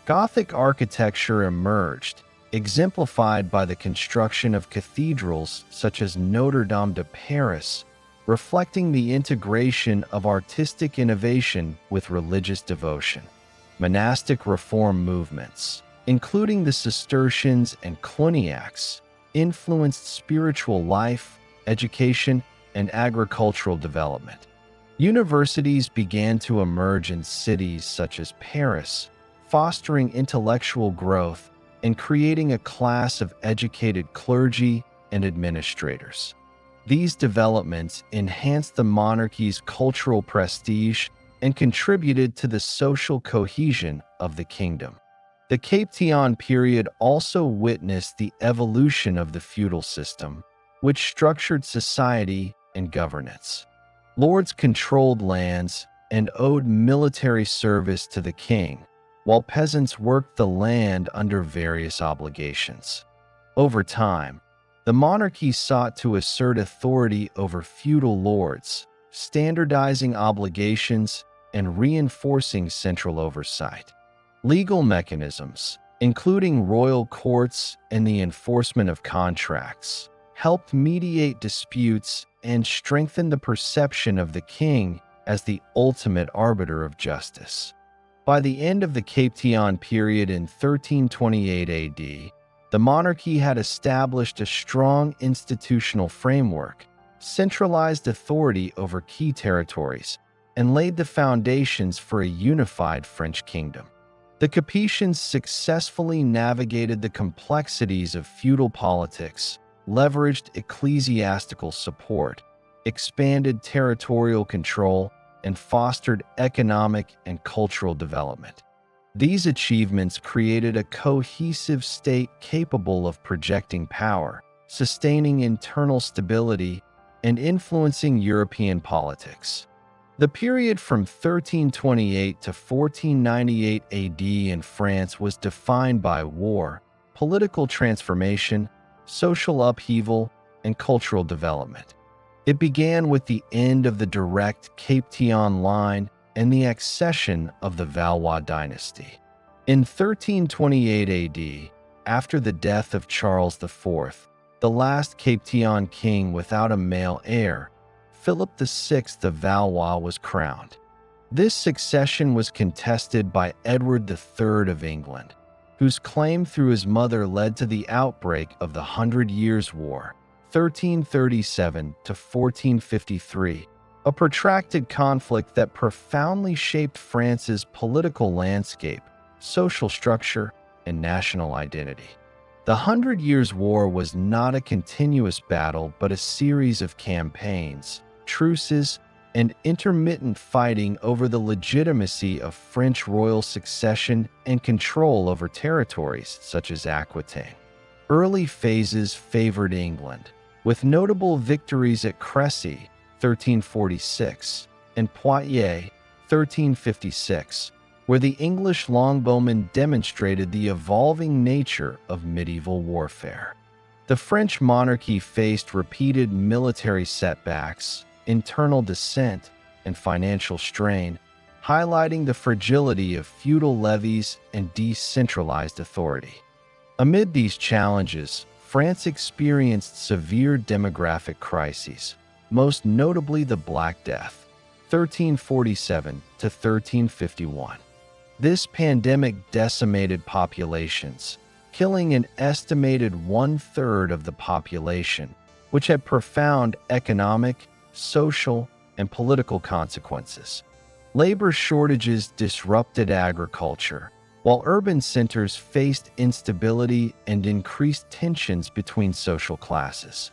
Gothic architecture emerged, exemplified by the construction of cathedrals such as Notre Dame de Paris, reflecting the integration of artistic innovation with religious devotion. Monastic reform movements, including the Cistercians and Cluniacs, influenced spiritual life, education, and agricultural development. Universities began to emerge in cities such as Paris, fostering intellectual growth and creating a class of educated clergy and administrators. These developments enhanced the monarchy's cultural prestige and contributed to the social cohesion of the kingdom. The Capetian period also witnessed the evolution of the feudal system, which structured society and governance. Lords controlled lands and owed military service to the king, while peasants worked the land under various obligations. Over time, The monarchy sought to assert authority over feudal lords, standardizing obligations and reinforcing central oversight. Legal mechanisms, including royal courts and the enforcement of contracts, helped mediate disputes and strengthen the perception of the king as the ultimate arbiter of justice. By the end of the Capetian period in 1328 AD, the monarchy had established a strong institutional framework, centralized authority over key territories, and laid the foundations for a unified French kingdom. The Capetians successfully navigated the complexities of feudal politics, leveraged ecclesiastical support, expanded territorial control, and fostered economic and cultural development. These achievements created a cohesive state capable of projecting power, sustaining internal stability, and influencing European politics. The period from 1328 to 1498 AD in France was defined by war, political transformation, social upheaval, and cultural development. It began with the end of the direct Capetian line and the accession of the Valois dynasty. In 1328 AD, after the death of Charles IV, the last Capetian king without a male heir, Philip VI of Valois was crowned. This succession was contested by Edward III of England, whose claim through his mother led to the outbreak of the Hundred Years' War, 1337 to 1453, a protracted conflict that profoundly shaped France's political landscape, social structure, and national identity. The Hundred Years' War was not a continuous battle but a series of campaigns, truces, and intermittent fighting over the legitimacy of French royal succession and control over territories such as Aquitaine. Early phases favored England, with notable victories at Crécy, 1346, and Poitiers, 1356, where the English longbowmen demonstrated the evolving nature of medieval warfare. The French monarchy faced repeated military setbacks, internal dissent, and financial strain, highlighting the fragility of feudal levies and decentralized authority. Amid these challenges, France experienced severe demographic crises, most notably the Black Death, 1347 to 1351. This pandemic decimated populations, killing an estimated 1/3 of the population, which had profound economic, social, and political consequences. Labor shortages disrupted agriculture, while urban centers faced instability and increased tensions between social classes.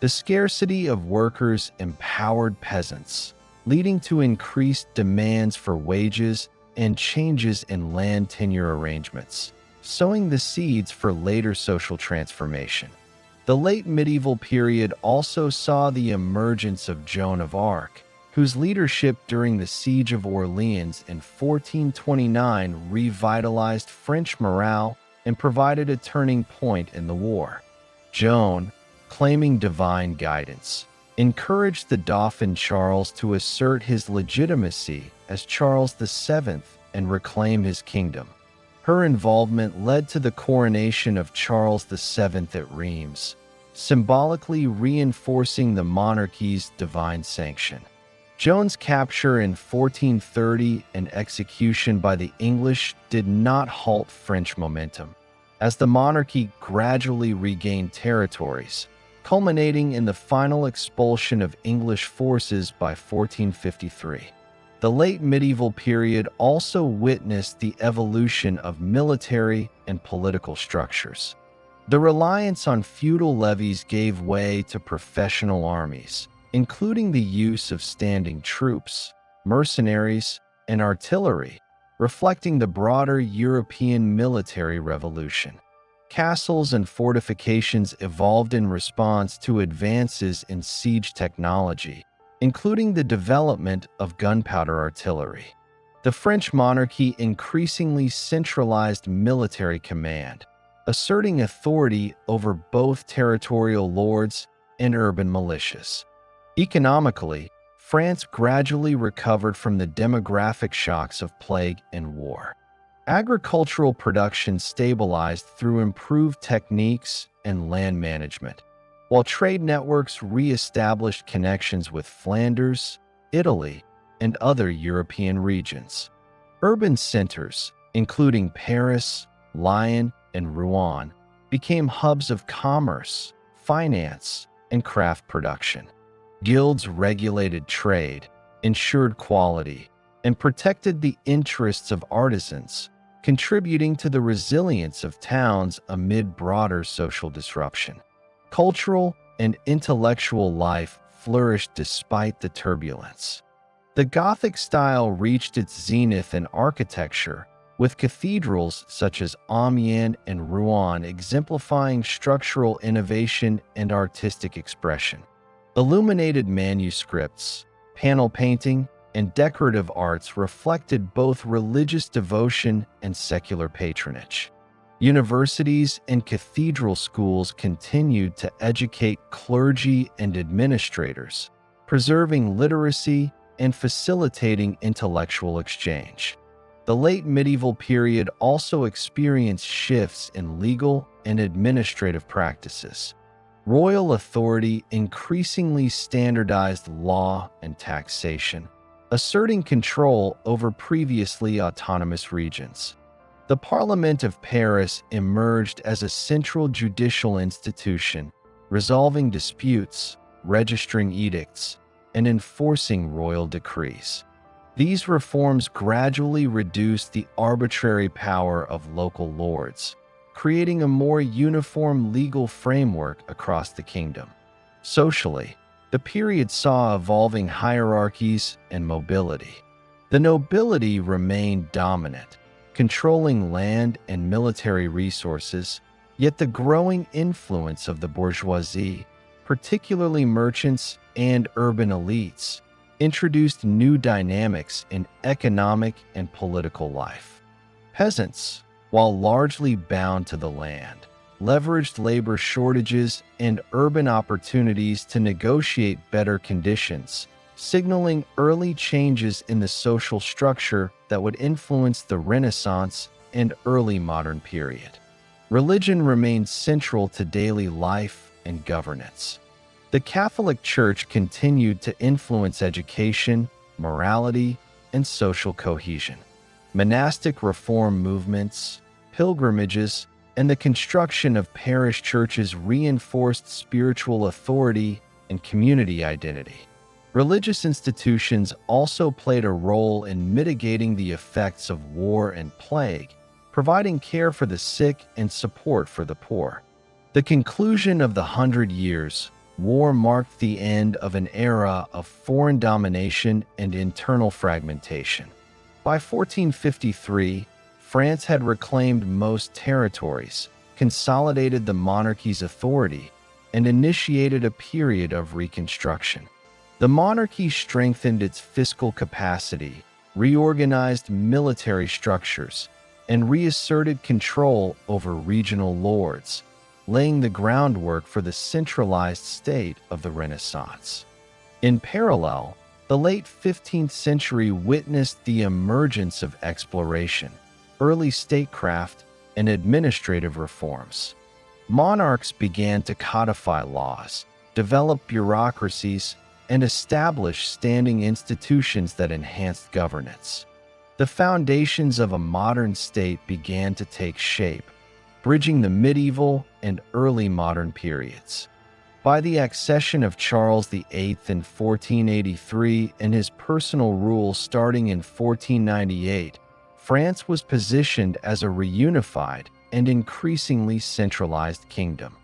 The scarcity of workers empowered peasants, leading to increased demands for wages and changes in land tenure arrangements, sowing the seeds for later social transformation. The late medieval period also saw the emergence of Joan of Arc, whose leadership during the Siege of Orleans in 1429 revitalized French morale and provided a turning point in the war. Joan, claiming divine guidance, encouraged the Dauphin Charles to assert his legitimacy as Charles VII and reclaim his kingdom. Her involvement led to the coronation of Charles VII at Reims, symbolically reinforcing the monarchy's divine sanction. Joan's capture in 1430 and execution by the English did not halt French momentum, as the monarchy gradually regained territories, culminating in the final expulsion of English forces by 1453. The late medieval period also witnessed the evolution of military and political structures. The reliance on feudal levies gave way to professional armies, including the use of standing troops, mercenaries, and artillery, reflecting the broader European military revolution. Castles and fortifications evolved in response to advances in siege technology, including the development of gunpowder artillery. The French monarchy increasingly centralized military command, asserting authority over both territorial lords and urban militias. Economically, France gradually recovered from the demographic shocks of plague and war. Agricultural production stabilized through improved techniques and land management, while trade networks re-established connections with Flanders, Italy, and other European regions. Urban centers, including Paris, Lyon, and Rouen, became hubs of commerce, finance, and craft production. Guilds regulated trade, ensured quality, and protected the interests of artisans, contributing to the resilience of towns amid broader social disruption. Cultural and intellectual life flourished despite the turbulence. The Gothic style reached its zenith in architecture, with cathedrals such as Amiens and Rouen exemplifying structural innovation and artistic expression. Illuminated manuscripts, panel painting, and decorative arts reflected both religious devotion and secular patronage. Universities and cathedral schools continued to educate clergy and administrators, preserving literacy and facilitating intellectual exchange. The late medieval period also experienced shifts in legal and administrative practices. Royal authority increasingly standardized law and taxation, asserting control over previously autonomous regions. The Parliament of Paris emerged as a central judicial institution, resolving disputes, registering edicts, and enforcing royal decrees. These reforms gradually reduced the arbitrary power of local lords, creating a more uniform legal framework across the kingdom. Socially, the period saw evolving hierarchies and mobility. The nobility remained dominant, controlling land and military resources, yet the growing influence of the bourgeoisie, particularly merchants and urban elites, introduced new dynamics in economic and political life. Peasants, while largely bound to the land, leveraged labor shortages and urban opportunities to negotiate better conditions, signaling early changes in the social structure that would influence the Renaissance and early modern period. Religion remained central to daily life and governance. The Catholic Church continued to influence education, morality, and social cohesion. Monastic reform movements, pilgrimages, and the construction of parish churches reinforced spiritual authority and community identity. Religious institutions also played a role in mitigating the effects of war and plague, providing care for the sick and support for the poor. The conclusion of the 100 Years' War marked the end of an era of foreign domination and internal fragmentation. By 1453, France had reclaimed most territories, consolidated the monarchy's authority, and initiated a period of reconstruction. The monarchy strengthened its fiscal capacity, reorganized military structures, and reasserted control over regional lords, laying the groundwork for the centralized state of the Renaissance. In parallel, the late 15th century witnessed the emergence of exploration, early statecraft, and administrative reforms. Monarchs began to codify laws, develop bureaucracies, and establish standing institutions that enhanced governance. The foundations of a modern state began to take shape, bridging the medieval and early modern periods. By the accession of Charles VIII in 1483 and his personal rule starting in 1498, France was positioned as a reunified and increasingly centralized kingdom.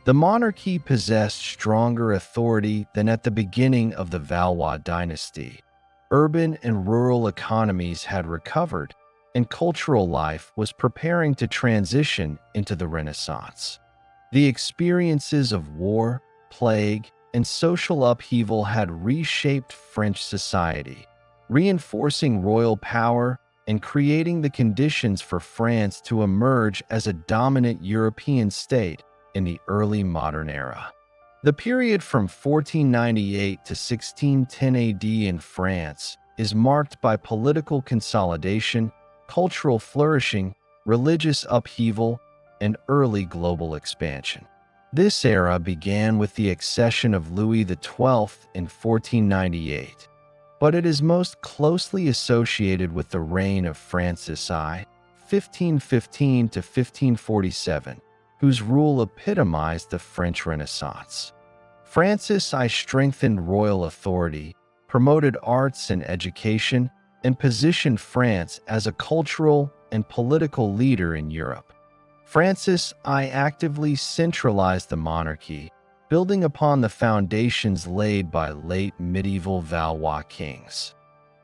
The monarchy possessed stronger authority than at the beginning of the Valois dynasty. Urban and rural economies had recovered, and cultural life was preparing to transition into the Renaissance. The experiences of war, plague, and social upheaval had reshaped French society, reinforcing royal power and creating the conditions for France to emerge as a dominant European state in the early modern era. The period from 1498 to 1610 AD in France is marked by political consolidation, cultural flourishing, religious upheaval, and early global expansion. This era began with the accession of Louis XII in 1498, but it is most closely associated with the reign of Francis I, 1515 to 1547, whose rule epitomized the French Renaissance. Francis I strengthened royal authority, promoted arts and education, and positioned France as a cultural and political leader in Europe. Francis I actively centralized the monarchy, building upon the foundations laid by late medieval Valois kings.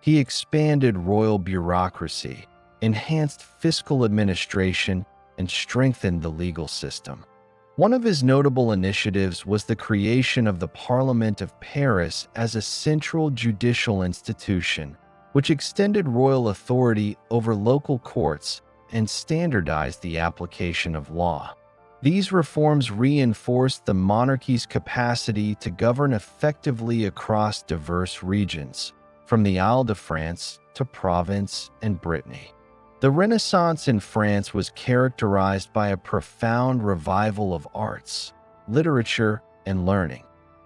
He expanded royal bureaucracy, enhanced fiscal administration, and strengthened the legal system. One of his notable initiatives was the creation of the Parliament of Paris as a central judicial institution, which extended royal authority over local courts and standardized the application of law. These reforms reinforced the monarchy's capacity to govern effectively across diverse regions, from the Isle de France to Provence and Brittany. The Renaissance in France was characterized by a profound revival of arts, literature, and learning.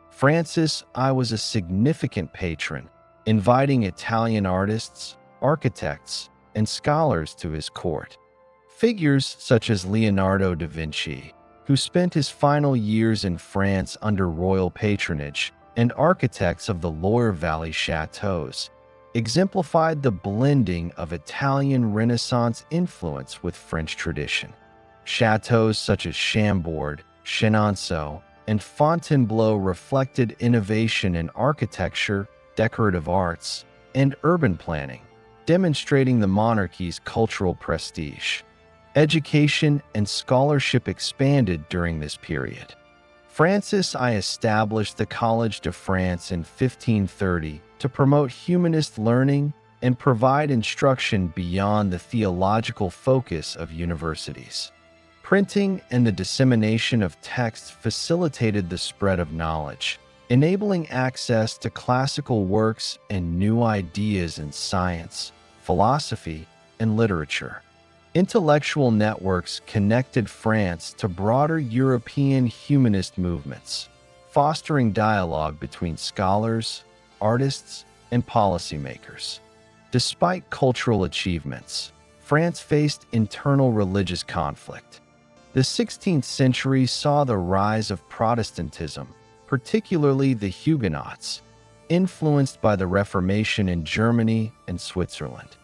Francis I was a significant patron, inviting Italian artists, architects, and scholars to his court. Figures such as Leonardo da Vinci, who spent his final years in France under royal patronage, and architects of the Loire Valley chateaux, exemplified the blending of Italian Renaissance influence with French tradition. Chateaux such as Chambord, Chenonceau, and Fontainebleau reflected innovation in architecture, decorative arts, and urban planning, demonstrating the monarchy's cultural prestige. Education and scholarship expanded during this period. Francis I established the Collège de France in 1530 to promote humanist learning and provide instruction beyond the theological focus of universities. Printing and the dissemination of texts facilitated the spread of knowledge, enabling access to classical works and new ideas in science, philosophy, and literature. Intellectual networks connected France to broader European humanist movements, fostering dialogue between scholars, artists, and policymakers. Despite cultural achievements, France faced internal religious conflict. The 16th century saw the rise of Protestantism, particularly the Huguenots, influenced by the Reformation in Germany and Switzerland.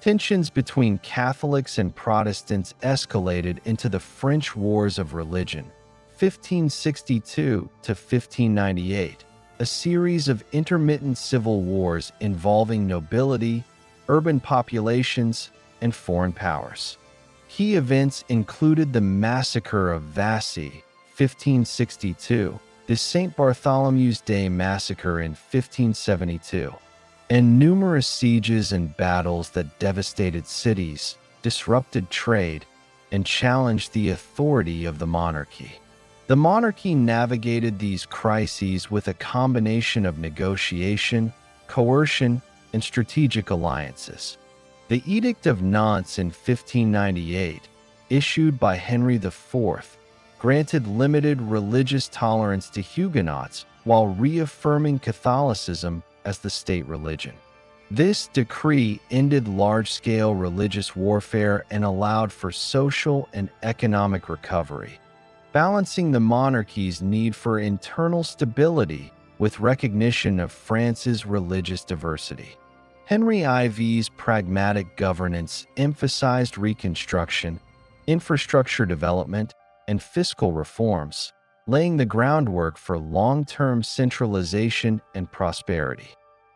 Tensions between Catholics and Protestants escalated into the French Wars of Religion, 1562 to 1598, a series of intermittent civil wars involving nobility, urban populations, and foreign powers. Key events included the Massacre of Vassy, 1562, the St. Bartholomew's Day Massacre in 1572, and numerous sieges and battles that devastated cities, disrupted trade, and challenged the authority of the monarchy. The monarchy navigated these crises with a combination of negotiation, coercion, and strategic alliances. The Edict of Nantes in 1598, issued by Henry IV, granted limited religious tolerance to Huguenots while reaffirming Catholicism as the state religion. This decree ended large-scale religious warfare and allowed for social and economic recovery, balancing the monarchy's need for internal stability with recognition of France's religious diversity. Henry IV's pragmatic governance emphasized reconstruction, infrastructure development, and fiscal reforms, laying the groundwork for long-term centralization and prosperity.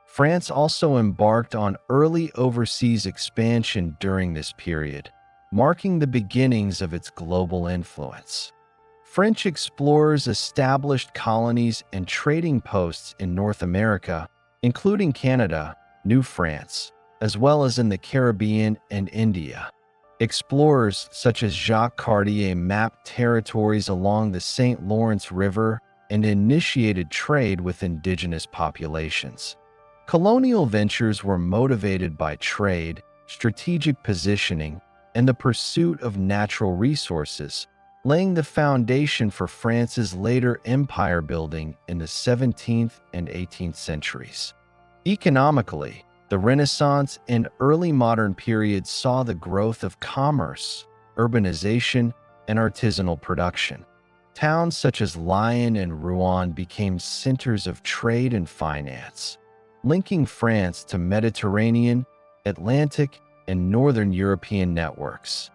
France also embarked on early overseas expansion during this period, marking the beginnings of its global influence. French explorers established colonies and trading posts in North America, including Canada, New France, as well as in the Caribbean and India. Explorers such as Jacques Cartier mapped territories along the St. Lawrence River and initiated trade with indigenous populations. Colonial ventures were motivated by trade, strategic positioning, and the pursuit of natural resources, laying the foundation for France's later empire building in the 17th and 18th centuries. Economically, the Renaissance and early modern periods saw the growth of commerce, urbanization, and artisanal production. Towns such as Lyon and Rouen became centers of trade and finance, linking France to Mediterranean, Atlantic, and Northern European networks.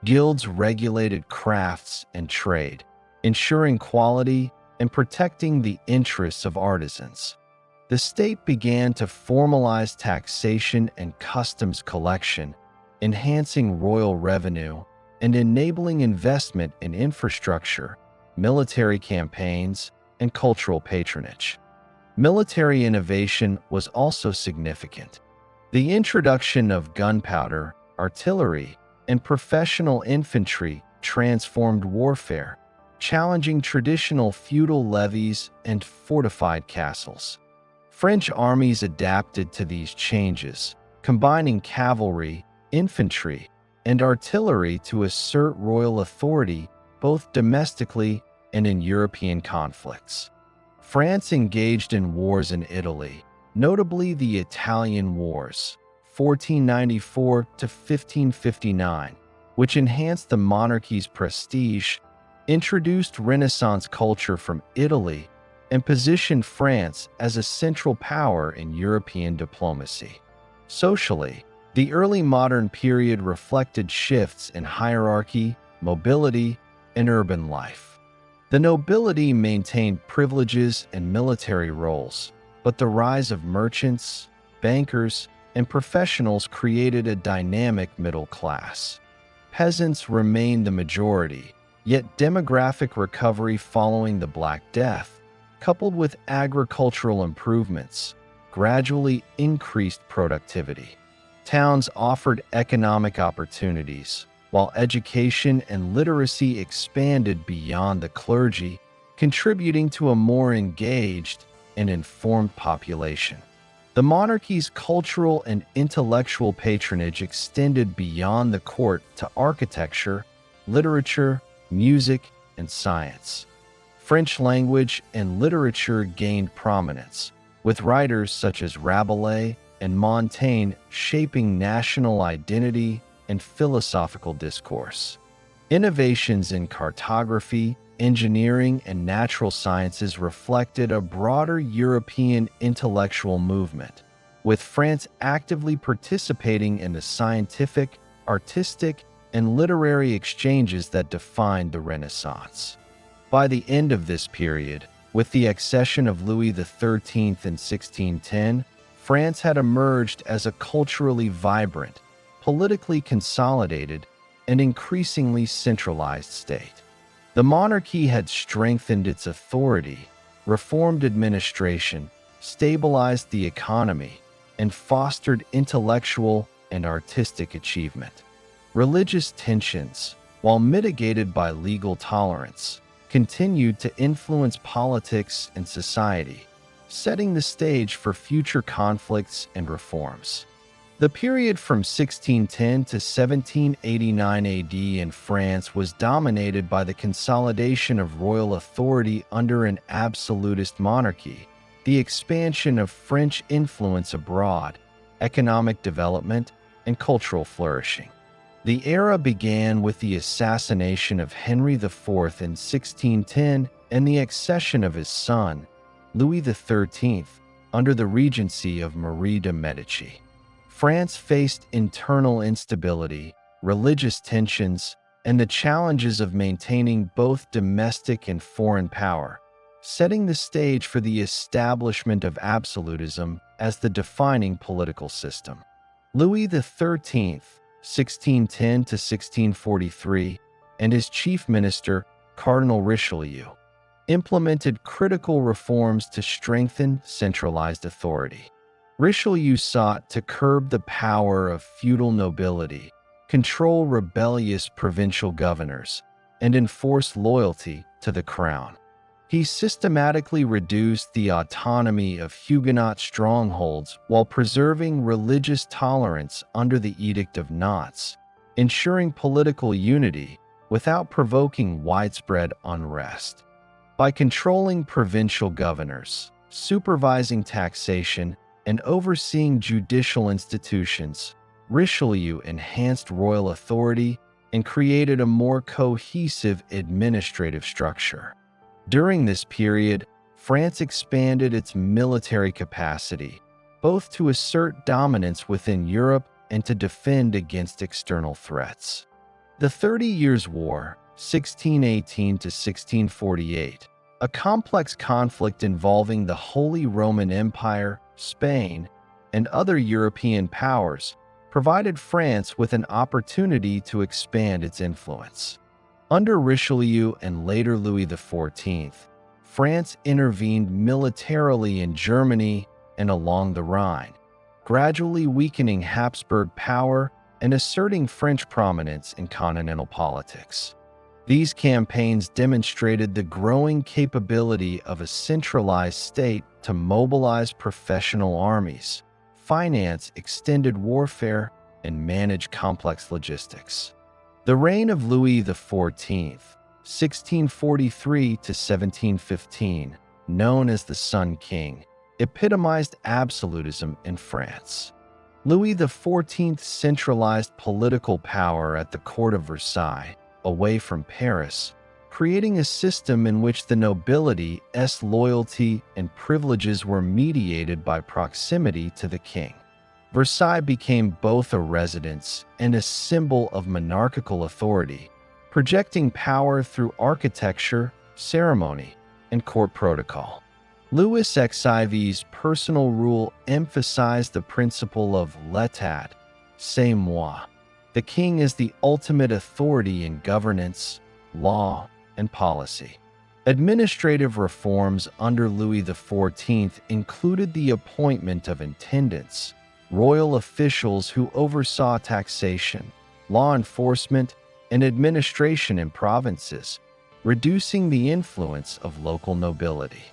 Guilds regulated crafts and trade, ensuring quality and protecting the interests of artisans. The state began to formalize taxation and customs collection, enhancing royal revenue and enabling investment in infrastructure, military campaigns, and cultural patronage. Military innovation was also significant. The introduction of gunpowder, artillery, and professional infantry transformed warfare, challenging traditional feudal levies and fortified castles. French armies adapted to these changes, combining cavalry, infantry, and artillery to assert royal authority both domestically and in European conflicts. France engaged in wars in Italy, notably the Italian Wars, 1494 to 1559, which enhanced the monarchy's prestige, introduced Renaissance culture from Italy, and positioned France as a central power in European diplomacy. Socially, the early modern period reflected shifts in hierarchy, mobility, and urban life. The nobility maintained privileges and military roles, but the rise of merchants, bankers, and professionals created a dynamic middle class. Peasants remained the majority, yet demographic recovery following the Black Death, coupled with agricultural improvements, gradually increased productivity. Towns offered economic opportunities, while education and literacy expanded beyond the clergy, contributing to a more engaged and informed population. The monarchy's cultural and intellectual patronage extended beyond the court to architecture, literature, music, and science. French language and literature gained prominence, with writers such as Rabelais and Montaigne shaping national identity and philosophical discourse. Innovations in cartography, engineering, and natural sciences reflected a broader European intellectual movement, with France actively participating in the scientific, artistic, and literary exchanges that defined the Renaissance. By the end of this period, with the accession of Louis XIII in 1610, France had emerged as a culturally vibrant, politically consolidated, and increasingly centralized state. The monarchy had strengthened its authority, reformed administration, stabilized the economy, and fostered intellectual and artistic achievement. Religious tensions, while mitigated by legal tolerance, continued to influence politics and society, setting the stage for future conflicts and reforms. The period from 1610 to 1789 AD in France was dominated by the consolidation of royal authority under an absolutist monarchy, the expansion of French influence abroad, economic development, and cultural flourishing. The era began with the assassination of Henry IV in 1610 and the accession of his son, Louis XIII, under the regency of Marie de Medici. France faced internal instability, religious tensions, and the challenges of maintaining both domestic and foreign power, setting the stage for the establishment of absolutism as the defining political system. Louis XIII, 1610 to 1643, and his chief minister, Cardinal Richelieu, implemented critical reforms to strengthen centralized authority. Richelieu sought to curb the power of feudal nobility, control rebellious provincial governors, and enforce loyalty to the crown. He systematically reduced the autonomy of Huguenot strongholds while preserving religious tolerance under the Edict of Nantes, ensuring political unity without provoking widespread unrest. By controlling provincial governors, supervising taxation, and overseeing judicial institutions, Richelieu enhanced royal authority and created a more cohesive administrative structure. During this period, France expanded its military capacity, both to assert dominance within Europe and to defend against external threats. The 30 Years' War, 1618 to 1648, a complex conflict involving the Holy Roman Empire, Spain, and other European powers, provided France with an opportunity to expand its influence. Under Richelieu and later Louis XIV, France intervened militarily in Germany and along the Rhine, gradually weakening Habsburg power and asserting French prominence in continental politics. These campaigns demonstrated the growing capability of a centralized state to mobilize professional armies, finance extended warfare, and manage complex logistics. The reign of Louis XIV, 1643 to 1715, known as the Sun King, epitomized absolutism in France. Louis XIV centralized political power at the court of Versailles, away from Paris, creating a system in which the nobility's loyalty and privileges were mediated by proximity to the king. Versailles became both a residence and a symbol of monarchical authority, projecting power through architecture, ceremony, and court protocol. Louis XIV's personal rule emphasized the principle of l'état, c'est moi. The king is the ultimate authority in governance, law, and policy. Administrative reforms under Louis XIV included the appointment of intendants, royal officials who oversaw taxation, law enforcement, and administration in provinces, reducing the influence of local nobility.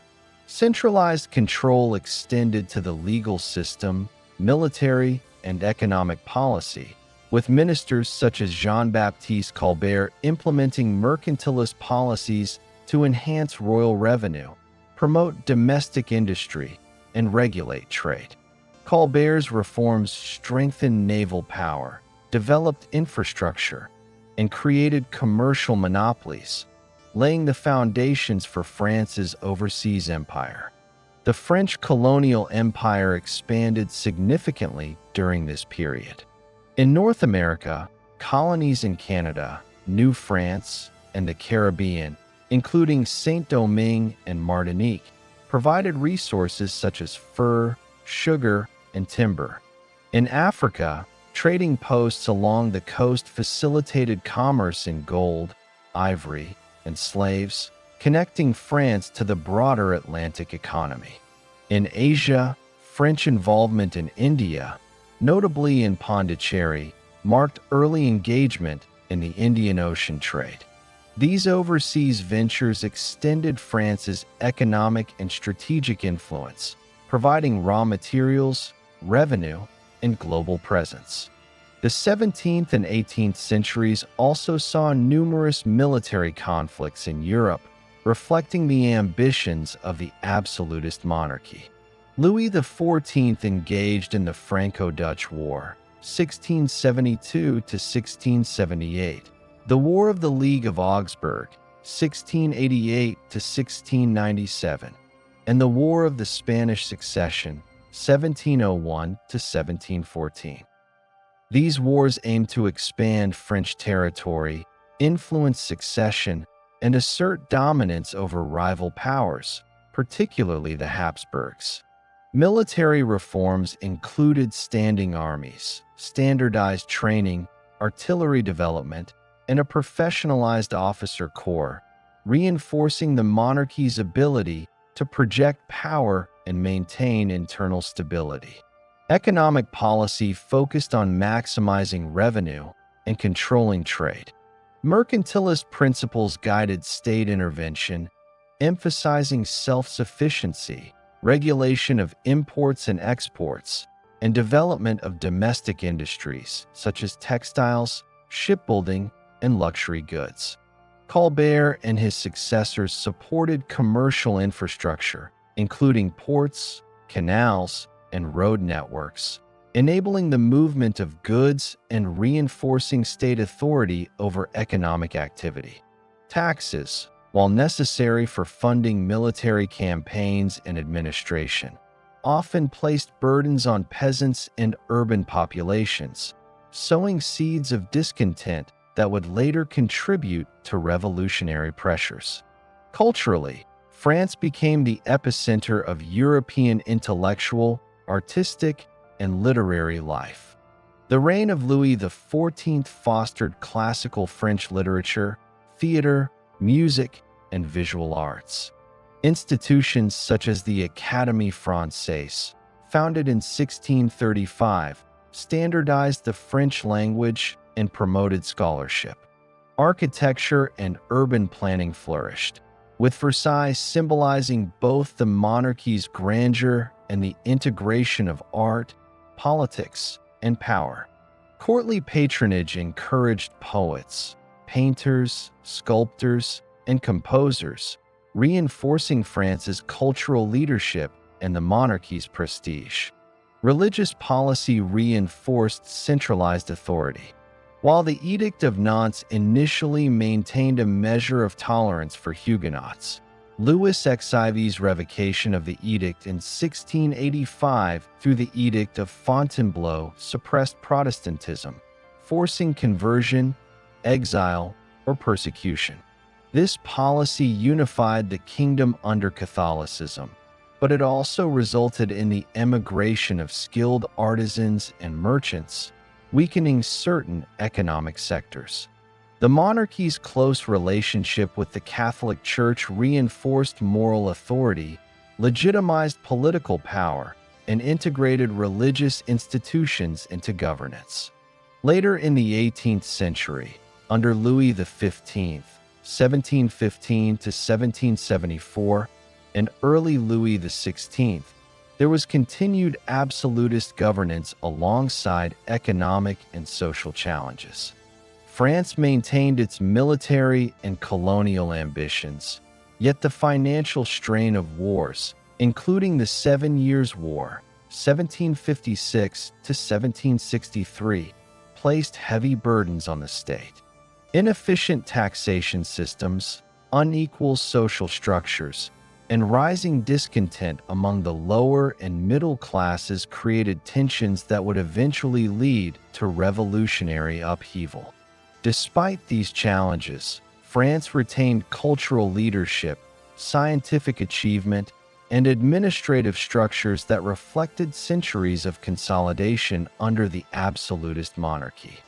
Centralized control extended to the legal system, military, and economic policy, with ministers such as Jean-Baptiste Colbert implementing mercantilist policies to enhance royal revenue, promote domestic industry, and regulate trade. Colbert's reforms strengthened naval power, developed infrastructure, and created commercial monopolies, laying the foundations for France's overseas empire. The French colonial empire expanded significantly during this period. In North America, colonies in Canada, New France, and the Caribbean, including Saint-Domingue and Martinique, provided resources such as fur, sugar, and timber. In Africa, trading posts along the coast facilitated commerce in gold, ivory, and slaves, connecting France to the broader Atlantic economy. In Asia, French involvement in India, notably in Pondicherry, marked early engagement in the Indian Ocean trade. These overseas ventures extended France's economic and strategic influence, providing raw materials, revenue, and global presence. The 17th and 18th centuries also saw numerous military conflicts in Europe, reflecting the ambitions of the absolutist monarchy. Louis XIV engaged in the Franco-Dutch War, 1672 to 1678, the War of the League of Augsburg, 1688 to 1697, and the War of the Spanish Succession, 1701 to 1714. These wars aimed to expand French territory, influence succession, and assert dominance over rival powers, particularly the Habsburgs. Military reforms included standing armies, standardized training, artillery development, and a professionalized officer corps, reinforcing the monarchy's ability to project power and maintain internal stability. Economic policy focused on maximizing revenue and controlling trade. Mercantilist principles guided state intervention, emphasizing self-sufficiency, regulation of imports and exports, and development of domestic industries such as textiles, shipbuilding, and luxury goods. Colbert and his successors supported commercial infrastructure, including ports, canals, and road networks, enabling the movement of goods and reinforcing state authority over economic activity. Taxes, while necessary for funding military campaigns and administration, often placed burdens on peasants and urban populations, sowing seeds of discontent that would later contribute to revolutionary pressures. Culturally, France became the epicenter of European intellectual, artistic, and literary life. The reign of Louis XIV fostered classical French literature, theater, music, and visual arts. Institutions such as the Académie Française, founded in 1635, standardized the French language and promoted scholarship. Architecture and urban planning flourished, with Versailles symbolizing both the monarchy's grandeur and the integration of art, politics, and power. Courtly patronage encouraged poets, painters, sculptors, and composers, reinforcing France's cultural leadership and the monarchy's prestige. Religious policy reinforced centralized authority. While the Edict of Nantes initially maintained a measure of tolerance for Huguenots, Louis XIV's revocation of the edict in 1685 through the Edict of Fontainebleau suppressed Protestantism, forcing conversion, exile, or persecution. This policy unified the kingdom under Catholicism, but it also resulted in the emigration of skilled artisans and merchants, weakening certain economic sectors. The monarchy's close relationship with the Catholic Church reinforced moral authority, legitimized political power, and integrated religious institutions into governance. Later in the 18th century, under Louis XV, 1715 to 1774, and early Louis XVI, there was continued absolutist governance alongside economic and social challenges. France maintained its military and colonial ambitions, yet the financial strain of wars, including the 7 Years' War, 1756 to 1763, placed heavy burdens on the state. Inefficient taxation systems, unequal social structures, and rising discontent among the lower and middle classes created tensions that would eventually lead to revolutionary upheaval. Despite these challenges, France retained cultural leadership, scientific achievement, and administrative structures that reflected centuries of consolidation under the absolutist monarchy.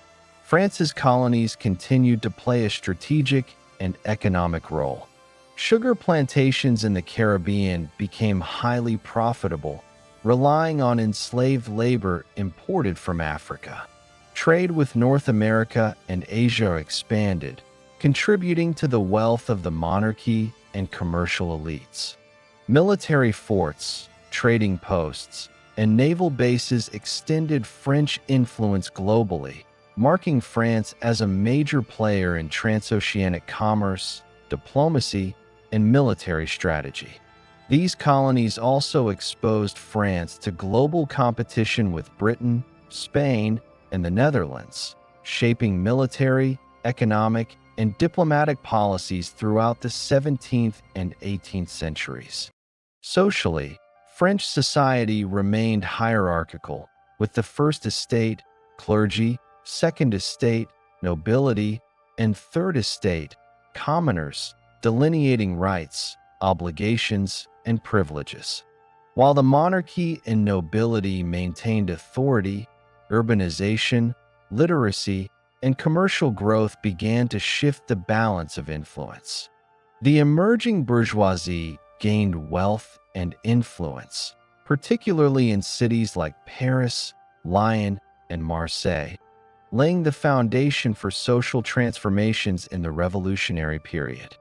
France's colonies continued to play a strategic and economic role. Sugar plantations in the Caribbean became highly profitable, relying on enslaved labor imported from Africa. Trade with North America and Asia expanded, contributing to the wealth of the monarchy and commercial elites. Military forts, trading posts, and naval bases extended French influence globally, marking France as a major player in transoceanic commerce, diplomacy, and military strategy. These colonies also exposed France to global competition with Britain, Spain, and the Netherlands, shaping military, economic, and diplomatic policies throughout the 17th and 18th centuries. Socially, French society remained hierarchical, with the First Estate, clergy, Second Estate, nobility, and Third Estate, commoners, delineating rights, obligations, and privileges. While the monarchy and nobility maintained authority, urbanization, literacy, and commercial growth began to shift the balance of influence. The emerging bourgeoisie gained wealth and influence, particularly in cities like Paris, Lyon, and Marseille, laying the foundation for social transformations in the revolutionary period.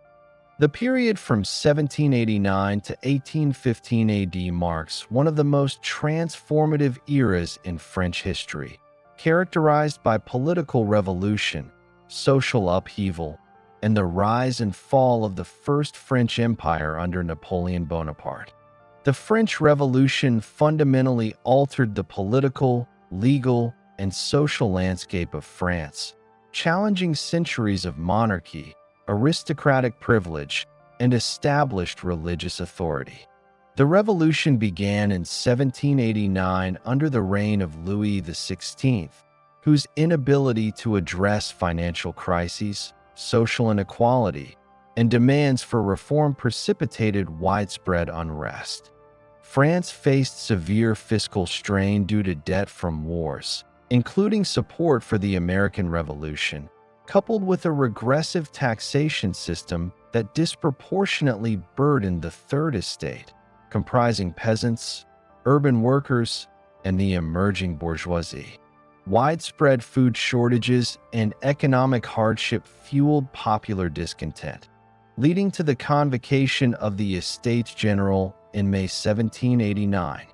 The period from 1789 to 1815 AD marks one of the most transformative eras in French history, characterized by political revolution, social upheaval, and the rise and fall of the First French Empire under Napoleon Bonaparte. The French Revolution fundamentally altered the political, legal, and social landscape of France, challenging centuries of monarchy, aristocratic privilege, and established religious authority. The revolution began in 1789 under the reign of Louis XVI, whose inability to address financial crises, social inequality, and demands for reform precipitated widespread unrest. France faced severe fiscal strain due to debt from wars, including support for the American Revolution, coupled with a regressive taxation system that disproportionately burdened the Third Estate, comprising peasants, urban workers, and the emerging bourgeoisie. Widespread food shortages and economic hardship fueled popular discontent, leading to the convocation of the Estates General in May 1789.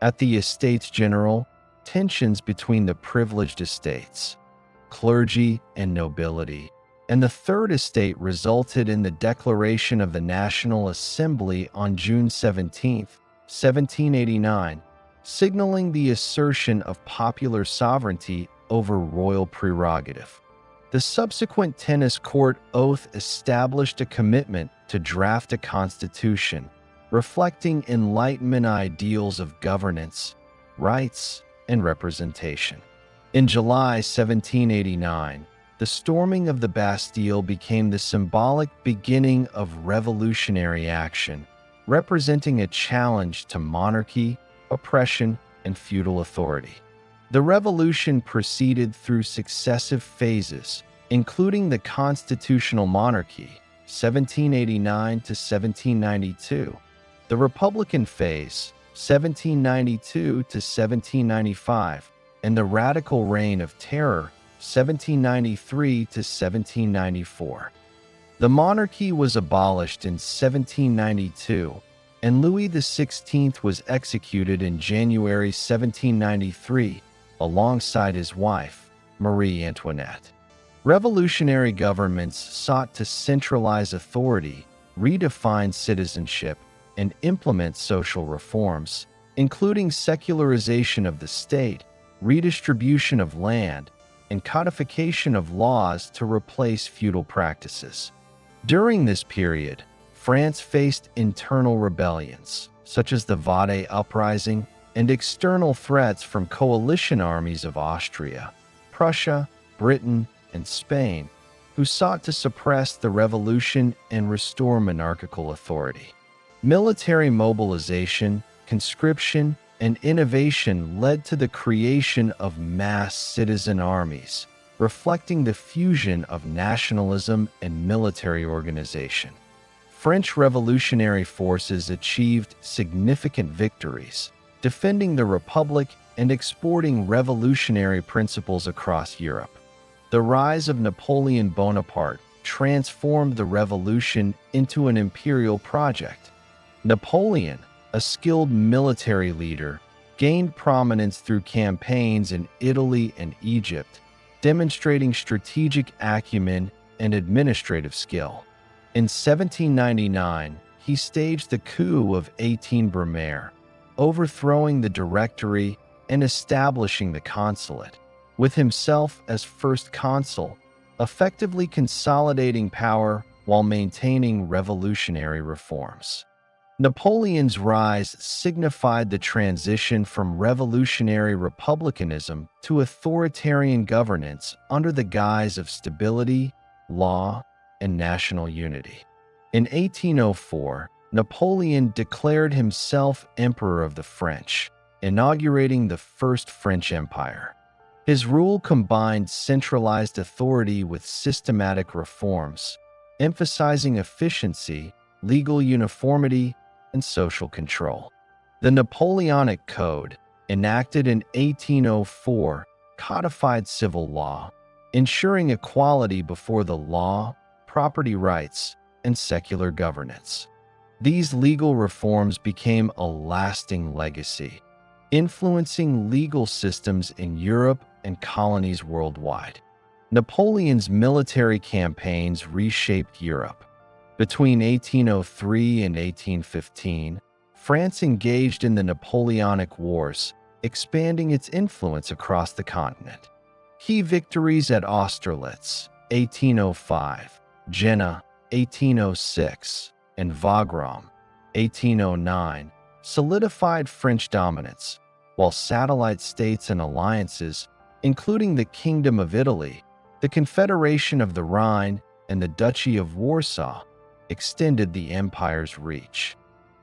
At the Estates General, tensions between the privileged estates, clergy, and nobility, and the Third Estate resulted in the declaration of the National Assembly on June 17, 1789, signaling the assertion of popular sovereignty over royal prerogative. The subsequent tennis court oath established a commitment to draft a constitution, reflecting Enlightenment ideals of governance, rights, and representation. In July 1789, the storming of the Bastille became the symbolic beginning of revolutionary action, representing a challenge to monarchy, oppression, and feudal authority. The revolution proceeded through successive phases, including the constitutional monarchy, 1789 to 1792, the Republican phase, 1792 to 1795, and the Radical Reign of Terror, 1793 to 1794. The monarchy was abolished in 1792, and Louis XVI was executed in January 1793 alongside his wife, Marie Antoinette. Revolutionary governments sought to centralize authority, redefine citizenship, and implement social reforms, including secularization of the state, redistribution of land, and codification of laws to replace feudal practices. During this period, France faced internal rebellions, such as the Vade Uprising, and external threats from coalition armies of Austria, Prussia, Britain, and Spain, who sought to suppress the revolution and restore monarchical authority. Military mobilization, conscription, and innovation led to the creation of mass citizen armies, reflecting the fusion of nationalism and military organization. French revolutionary forces achieved significant victories, defending the Republic and exporting revolutionary principles across Europe. The rise of Napoleon Bonaparte transformed the revolution into an imperial project. Napoleon, a skilled military leader, gained prominence through campaigns in Italy and Egypt, demonstrating strategic acumen and administrative skill. In 1799, he staged the coup of 18 Brumaire, overthrowing the Directory and establishing the consulate, with himself as first consul, effectively consolidating power while maintaining revolutionary reforms. Napoleon's rise signified the transition from revolutionary republicanism to authoritarian governance under the guise of stability, law, and national unity. In 1804, Napoleon declared himself Emperor of the French, inaugurating the First French Empire. His rule combined centralized authority with systematic reforms, emphasizing efficiency, legal uniformity, and social control. The Napoleonic Code, enacted in 1804, codified civil law, ensuring equality before the law, property rights, and secular governance. These legal reforms became a lasting legacy, influencing legal systems in Europe and colonies worldwide. Napoleon's military campaigns reshaped Europe. Between 1803 and 1815, France engaged in the Napoleonic Wars, expanding its influence across the continent. Key victories at Austerlitz, 1805, Jena, 1806, and Wagram, 1809, solidified French dominance, while satellite states and alliances, including the Kingdom of Italy, the Confederation of the Rhine, and the Duchy of Warsaw, extended the empire's reach.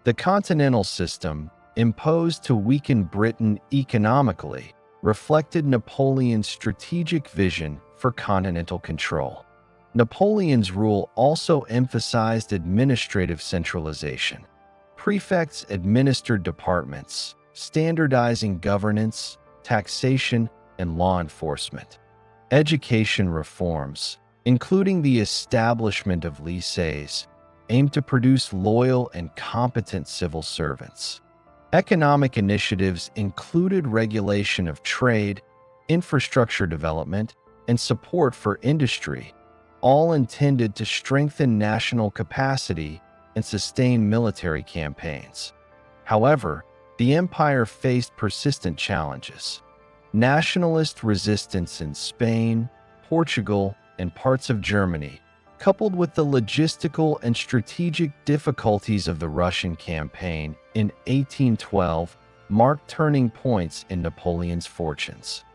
The continental system, imposed to weaken Britain economically, reflected Napoleon's strategic vision for continental control. Napoleon's rule also emphasized administrative centralization. Prefects administered departments, standardizing governance, taxation, and law enforcement. Education reforms, including the establishment of lycées, aimed to produce loyal and competent civil servants. Economic initiatives included regulation of trade, infrastructure development, and support for industry, all intended to strengthen national capacity and sustain military campaigns. However, the empire faced persistent challenges. Nationalist resistance in Spain, Portugal, and parts of Germany, coupled with the logistical and strategic difficulties of the Russian campaign in 1812, marked turning points in Napoleon's fortunes.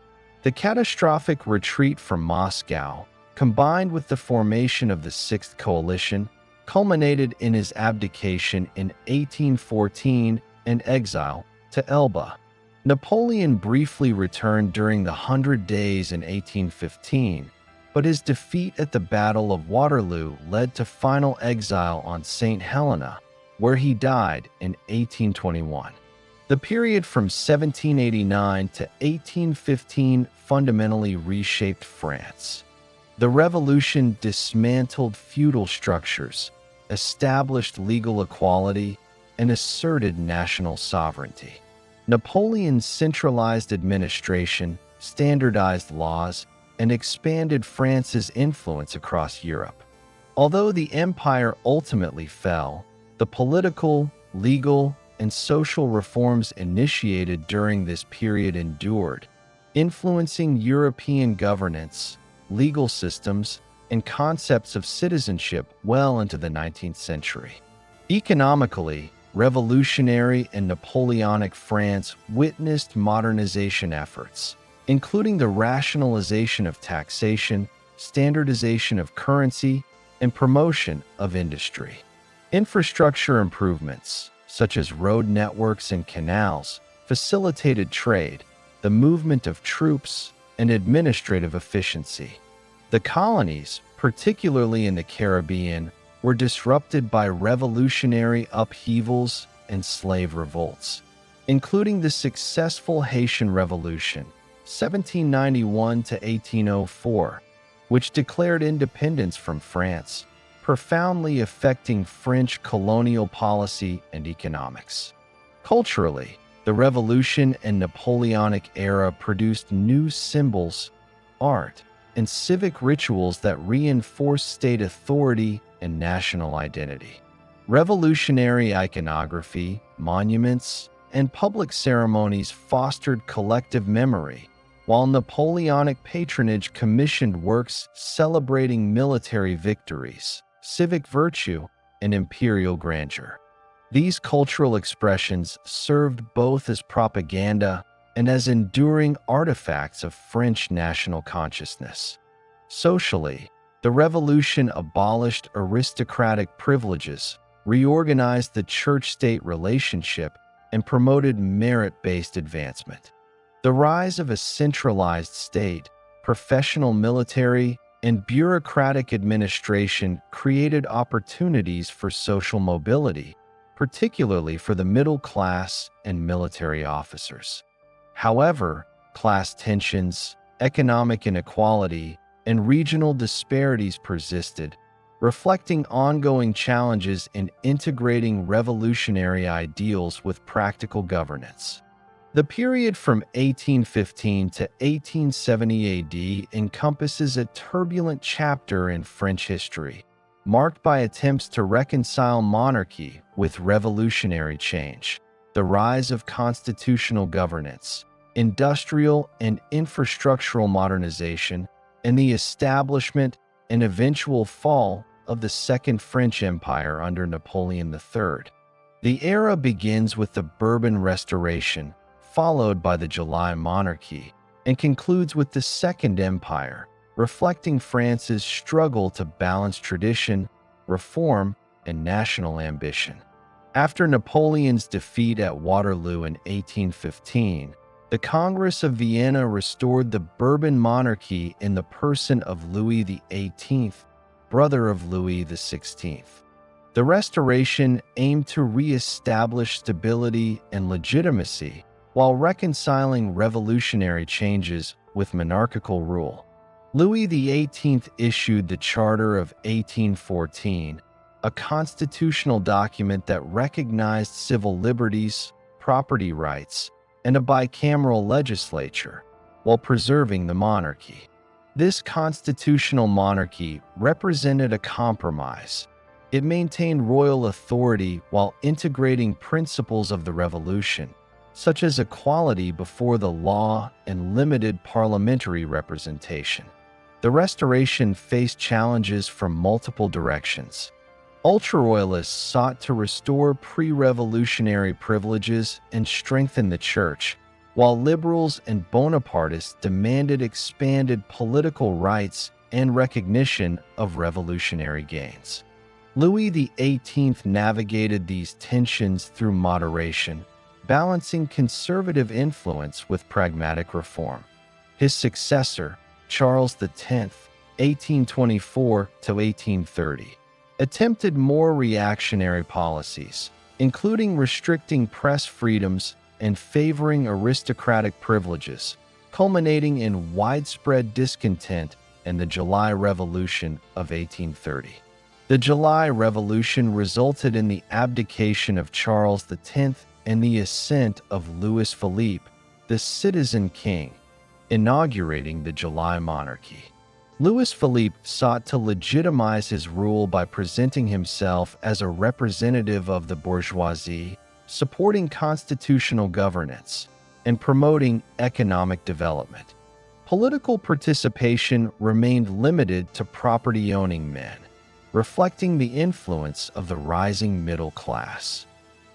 The catastrophic retreat from Moscow, combined with the formation of the Sixth Coalition, culminated in his abdication in 1814 and exile to Elba. Napoleon briefly returned during the 100 Days in 1815, but his defeat at the Battle of Waterloo led to final exile on St. Helena, where he died in 1821. The period from 1789 to 1815 fundamentally reshaped France. The revolution dismantled feudal structures, established legal equality, and asserted national sovereignty. Napoleon's centralized administration, standardized laws, and expanded France's influence across Europe. Although the empire ultimately fell, the political, legal, and social reforms initiated during this period endured, influencing European governance, legal systems, and concepts of citizenship well into the 19th century. Economically, revolutionary and Napoleonic France witnessed modernization efforts, including the rationalization of taxation, standardization of currency, and promotion of industry. Infrastructure improvements, such as road networks and canals, facilitated trade, the movement of troops, and administrative efficiency. The colonies, particularly in the Caribbean, were disrupted by revolutionary upheavals and slave revolts, including the successful Haitian Revolution, 1791 to 1804, which declared independence from France, profoundly affecting French colonial policy and economics. Culturally, the Revolution and Napoleonic era produced new symbols, art, and civic rituals that reinforced state authority and national identity. Revolutionary iconography, monuments, and public ceremonies fostered collective memory, while Napoleonic patronage commissioned works celebrating military victories, civic virtue, and imperial grandeur. These cultural expressions served both as propaganda and as enduring artifacts of French national consciousness. Socially, the revolution abolished aristocratic privileges, reorganized the church-state relationship, and promoted merit-based advancement. The rise of a centralized state, professional military, and bureaucratic administration created opportunities for social mobility, particularly for the middle class and military officers. However, class tensions, economic inequality, and regional disparities persisted, reflecting ongoing challenges in integrating revolutionary ideals with practical governance. The period from 1815 to 1870 AD encompasses a turbulent chapter in French history, marked by attempts to reconcile monarchy with revolutionary change, the rise of constitutional governance, industrial and infrastructural modernization, and the establishment and eventual fall of the Second French Empire under Napoleon III. The era begins with the Bourbon Restoration, followed by the July Monarchy, and concludes with the Second Empire, reflecting France's struggle to balance tradition, reform, and national ambition. After Napoleon's defeat at Waterloo in 1815, the Congress of Vienna restored the Bourbon monarchy in the person of Louis XVIII, brother of Louis XVI. The restoration aimed to re-establish stability and legitimacy while reconciling revolutionary changes with monarchical rule. Louis XVIII issued the Charter of 1814, a constitutional document that recognized civil liberties, property rights, and a bicameral legislature, while preserving the monarchy. This constitutional monarchy represented a compromise. It maintained royal authority while integrating principles of the Revolution, such as equality before the law and limited parliamentary representation. The Restoration faced challenges from multiple directions. Ultra-royalists sought to restore pre-revolutionary privileges and strengthen the church, while liberals and Bonapartists demanded expanded political rights and recognition of revolutionary gains. Louis XVIII navigated these tensions through moderation, balancing conservative influence with pragmatic reform. His successor, Charles X, 1824 to 1830, attempted more reactionary policies, including restricting press freedoms and favoring aristocratic privileges, culminating in widespread discontent and the July Revolution of 1830. The July Revolution resulted in the abdication of Charles X and the ascent of Louis Philippe, the citizen king, inaugurating the July monarchy. Louis Philippe sought to legitimize his rule by presenting himself as a representative of the bourgeoisie, supporting constitutional governance, and promoting economic development. Political participation remained limited to property-owning men, reflecting the influence of the rising middle class.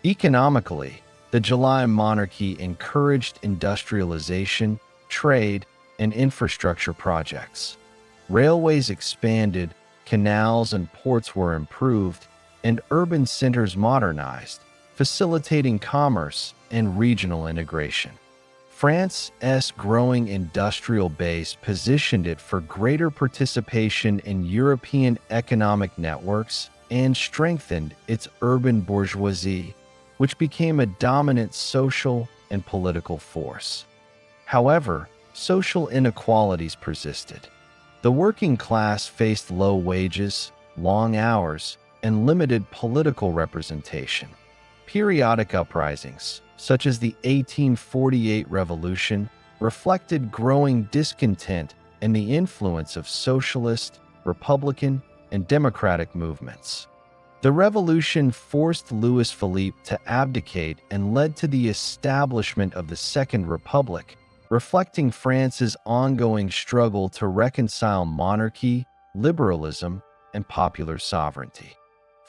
Economically, the July monarchy encouraged industrialization, trade, and infrastructure projects. Railways expanded, canals and ports were improved, and urban centers modernized, facilitating commerce and regional integration. France's growing industrial base positioned it for greater participation in European economic networks and strengthened its urban bourgeoisie, which became a dominant social and political force. However, social inequalities persisted. The working class faced low wages, long hours, and limited political representation. Periodic uprisings, such as the 1848 Revolution, reflected growing discontent and the influence of socialist, Republican, and democratic movements. The revolution forced Louis Philippe to abdicate and led to the establishment of the Second Republic, reflecting France's ongoing struggle to reconcile monarchy, liberalism, and popular sovereignty.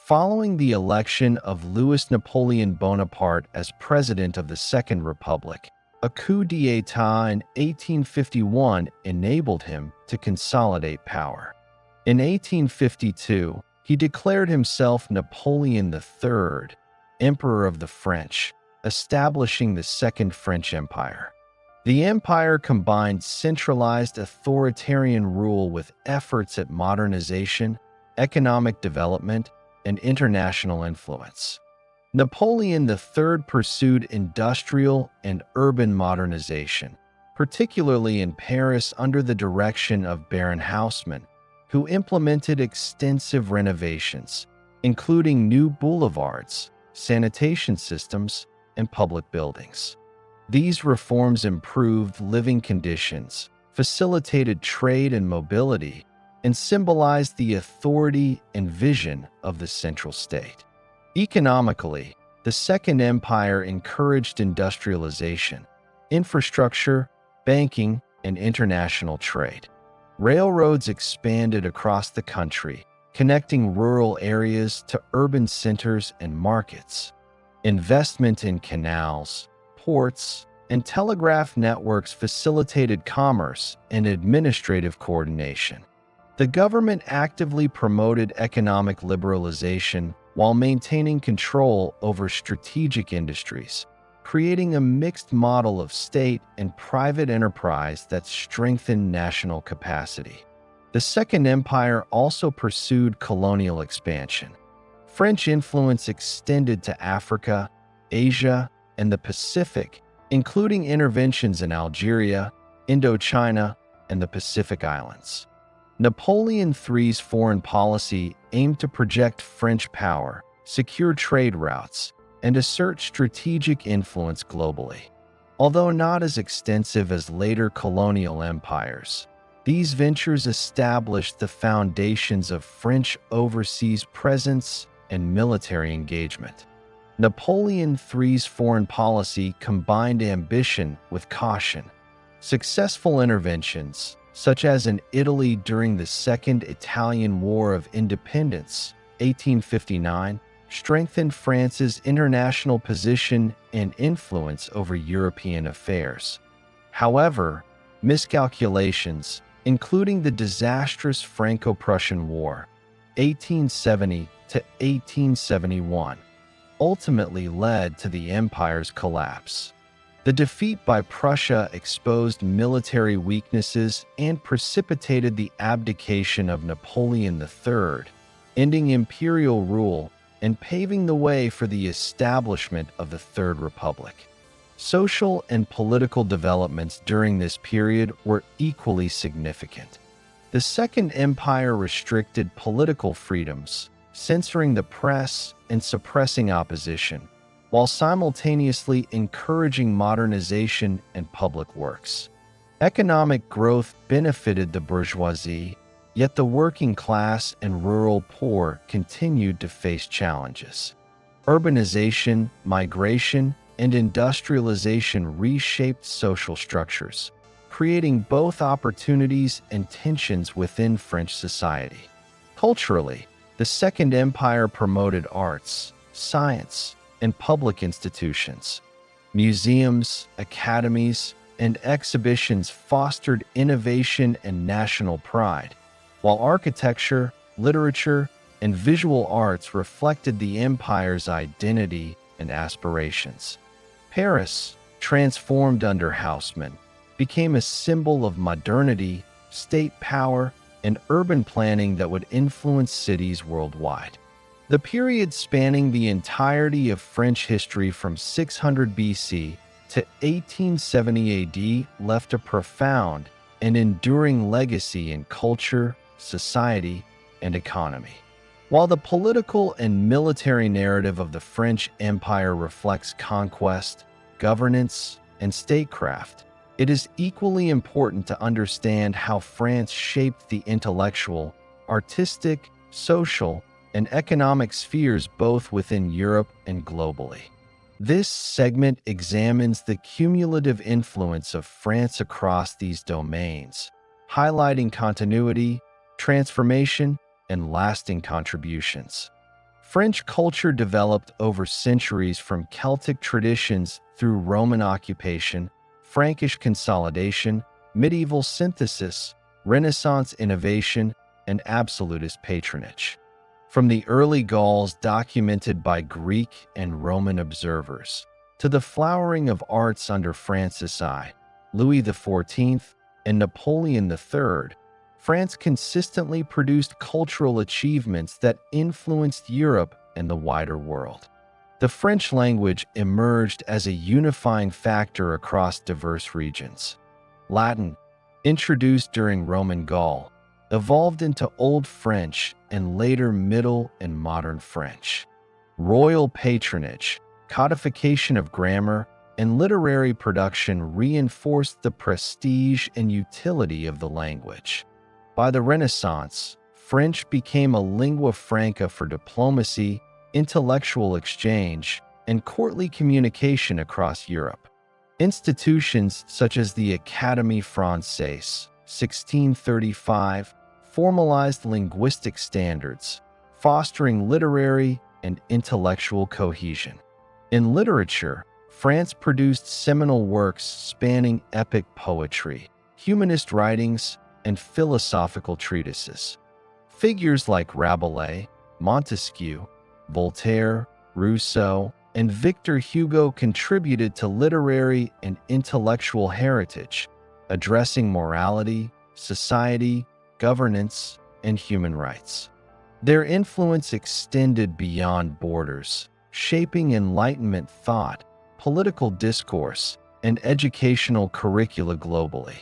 Following the election of Louis Napoleon Bonaparte as president of the Second Republic, a coup d'état in 1851 enabled him to consolidate power. In 1852, he declared himself Napoleon III, Emperor of the French, establishing the Second French Empire. The empire combined centralized authoritarian rule with efforts at modernization, economic development, and international influence. Napoleon III pursued industrial and urban modernization, particularly in Paris under the direction of Baron Haussmann, who implemented extensive renovations, including new boulevards, sanitation systems, and public buildings. These reforms improved living conditions, facilitated trade and mobility, and symbolized the authority and vision of the central state. Economically, the Second Empire encouraged industrialization, infrastructure, banking, and international trade. Railroads expanded across the country, connecting rural areas to urban centers and markets. Investment in canals, ports, and telegraph networks facilitated commerce and administrative coordination. The government actively promoted economic liberalization while maintaining control over strategic industries, creating a mixed model of state and private enterprise that strengthened national capacity. The Second Empire also pursued colonial expansion. French influence extended to Africa, Asia, and the Pacific, including interventions in Algeria, Indochina, and the Pacific Islands. Napoleon III's foreign policy aimed to project French power, secure trade routes, and assert strategic influence globally. Although not as extensive as later colonial empires, these ventures established the foundations of French overseas presence and military engagement. Napoleon III's foreign policy combined ambition with caution. Successful interventions, such as in Italy during the Second Italian War of Independence, 1859, strengthened France's international position and influence over European affairs. However, miscalculations, including the disastrous Franco-Prussian War, 1870 to 1871, ultimately led to the empire's collapse. The defeat by Prussia exposed military weaknesses and precipitated the abdication of Napoleon III, ending imperial rule and paving the way for the establishment of the Third Republic. Social and political developments during this period were equally significant. The Second Empire restricted political freedoms, censoring the press and suppressing opposition, while simultaneously encouraging modernization and public works. Economic growth benefited the bourgeoisie, yet the working class and rural poor continued to face challenges. Urbanization, migration, and industrialization reshaped social structures, creating both opportunities and tensions within French society. Culturally, the Second Empire promoted arts, science, and public institutions. Museums, academies, and exhibitions fostered innovation and national pride, while architecture, literature, and visual arts reflected the empire's identity and aspirations. Paris, transformed under Haussmann, became a symbol of modernity, state power, and urban planning that would influence cities worldwide. The period spanning the entirety of French history from 600 BC to 1870 AD left a profound and enduring legacy in culture, society, and economy. While the political and military narrative of the French Empire reflects conquest, governance, and statecraft, it is equally important to understand how France shaped the intellectual, artistic, social, and economic spheres both within Europe and globally. This segment examines the cumulative influence of France across these domains, highlighting continuity, transformation, and lasting contributions. French culture developed over centuries from Celtic traditions through Roman occupation, Frankish consolidation, medieval synthesis, Renaissance innovation, and absolutist patronage. From the early Gauls documented by Greek and Roman observers, to the flowering of arts under Francis I, Louis XIV, and Napoleon III, France consistently produced cultural achievements that influenced Europe and the wider world. The French language emerged as a unifying factor across diverse regions. Latin, introduced during Roman Gaul, evolved into Old French and later Middle and Modern French. Royal patronage, codification of grammar, and literary production reinforced the prestige and utility of the language. By the Renaissance, French became a lingua franca for diplomacy, intellectual exchange, and courtly communication across Europe. Institutions such as the Académie Française, 1635, formalized linguistic standards, fostering literary and intellectual cohesion. In literature, France produced seminal works spanning epic poetry, humanist writings, and philosophical treatises. Figures like Rabelais, Montesquieu, Voltaire, Rousseau, and Victor Hugo contributed to literary and intellectual heritage, addressing morality, society, governance, and human rights. Their influence extended beyond borders, shaping Enlightenment thought, political discourse, and educational curricula globally.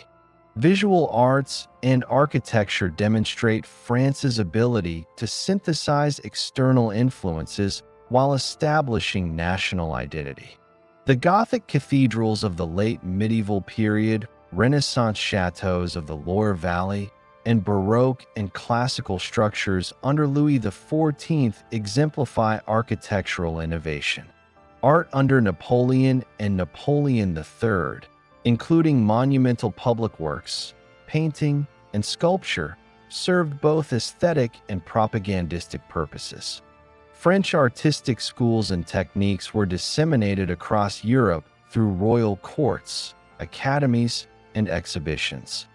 Visual arts and architecture demonstrate France's ability to synthesize external influences while establishing national identity. The Gothic cathedrals of the late medieval period, Renaissance chateaux of the Loire Valley, and Baroque and classical structures under Louis XIV exemplify architectural innovation. Art under Napoleon and Napoleon III, including monumental public works, painting, and sculpture, served both aesthetic and propagandistic purposes. French artistic schools and techniques were disseminated across Europe through royal courts, academies, and exhibitions.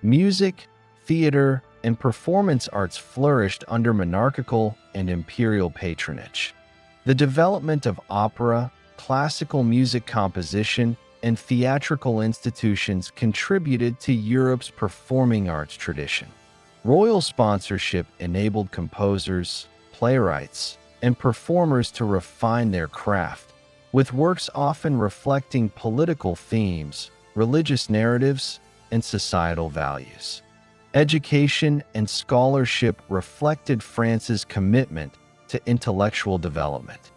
Music, theater, and performance arts flourished under monarchical and imperial patronage. The development of opera, classical music composition, and theatrical institutions contributed to Europe's performing arts tradition. Royal sponsorship enabled composers, playwrights, and performers to refine their craft, with works often reflecting political themes, religious narratives, and societal values. Education and scholarship reflected France's commitment to intellectual development.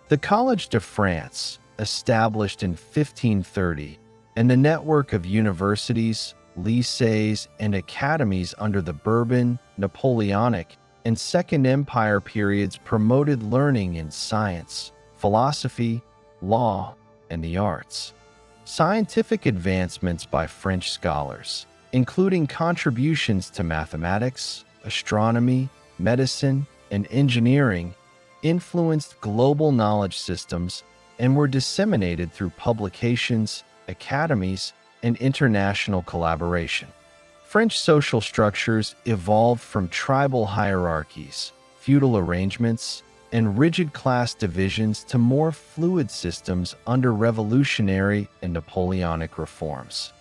The Collège de France, established in 1530, and the network of universities, lycées, and academies under the Bourbon, Napoleonic, and Second Empire periods promoted learning in science, philosophy, law, and the arts. Scientific advancements by French scholars, including contributions to mathematics, astronomy, medicine, and engineering, influenced global knowledge systems and were disseminated through publications, academies, and international collaboration. French social structures evolved from tribal hierarchies, feudal arrangements, and rigid class divisions to more fluid systems under revolutionary and Napoleonic reforms.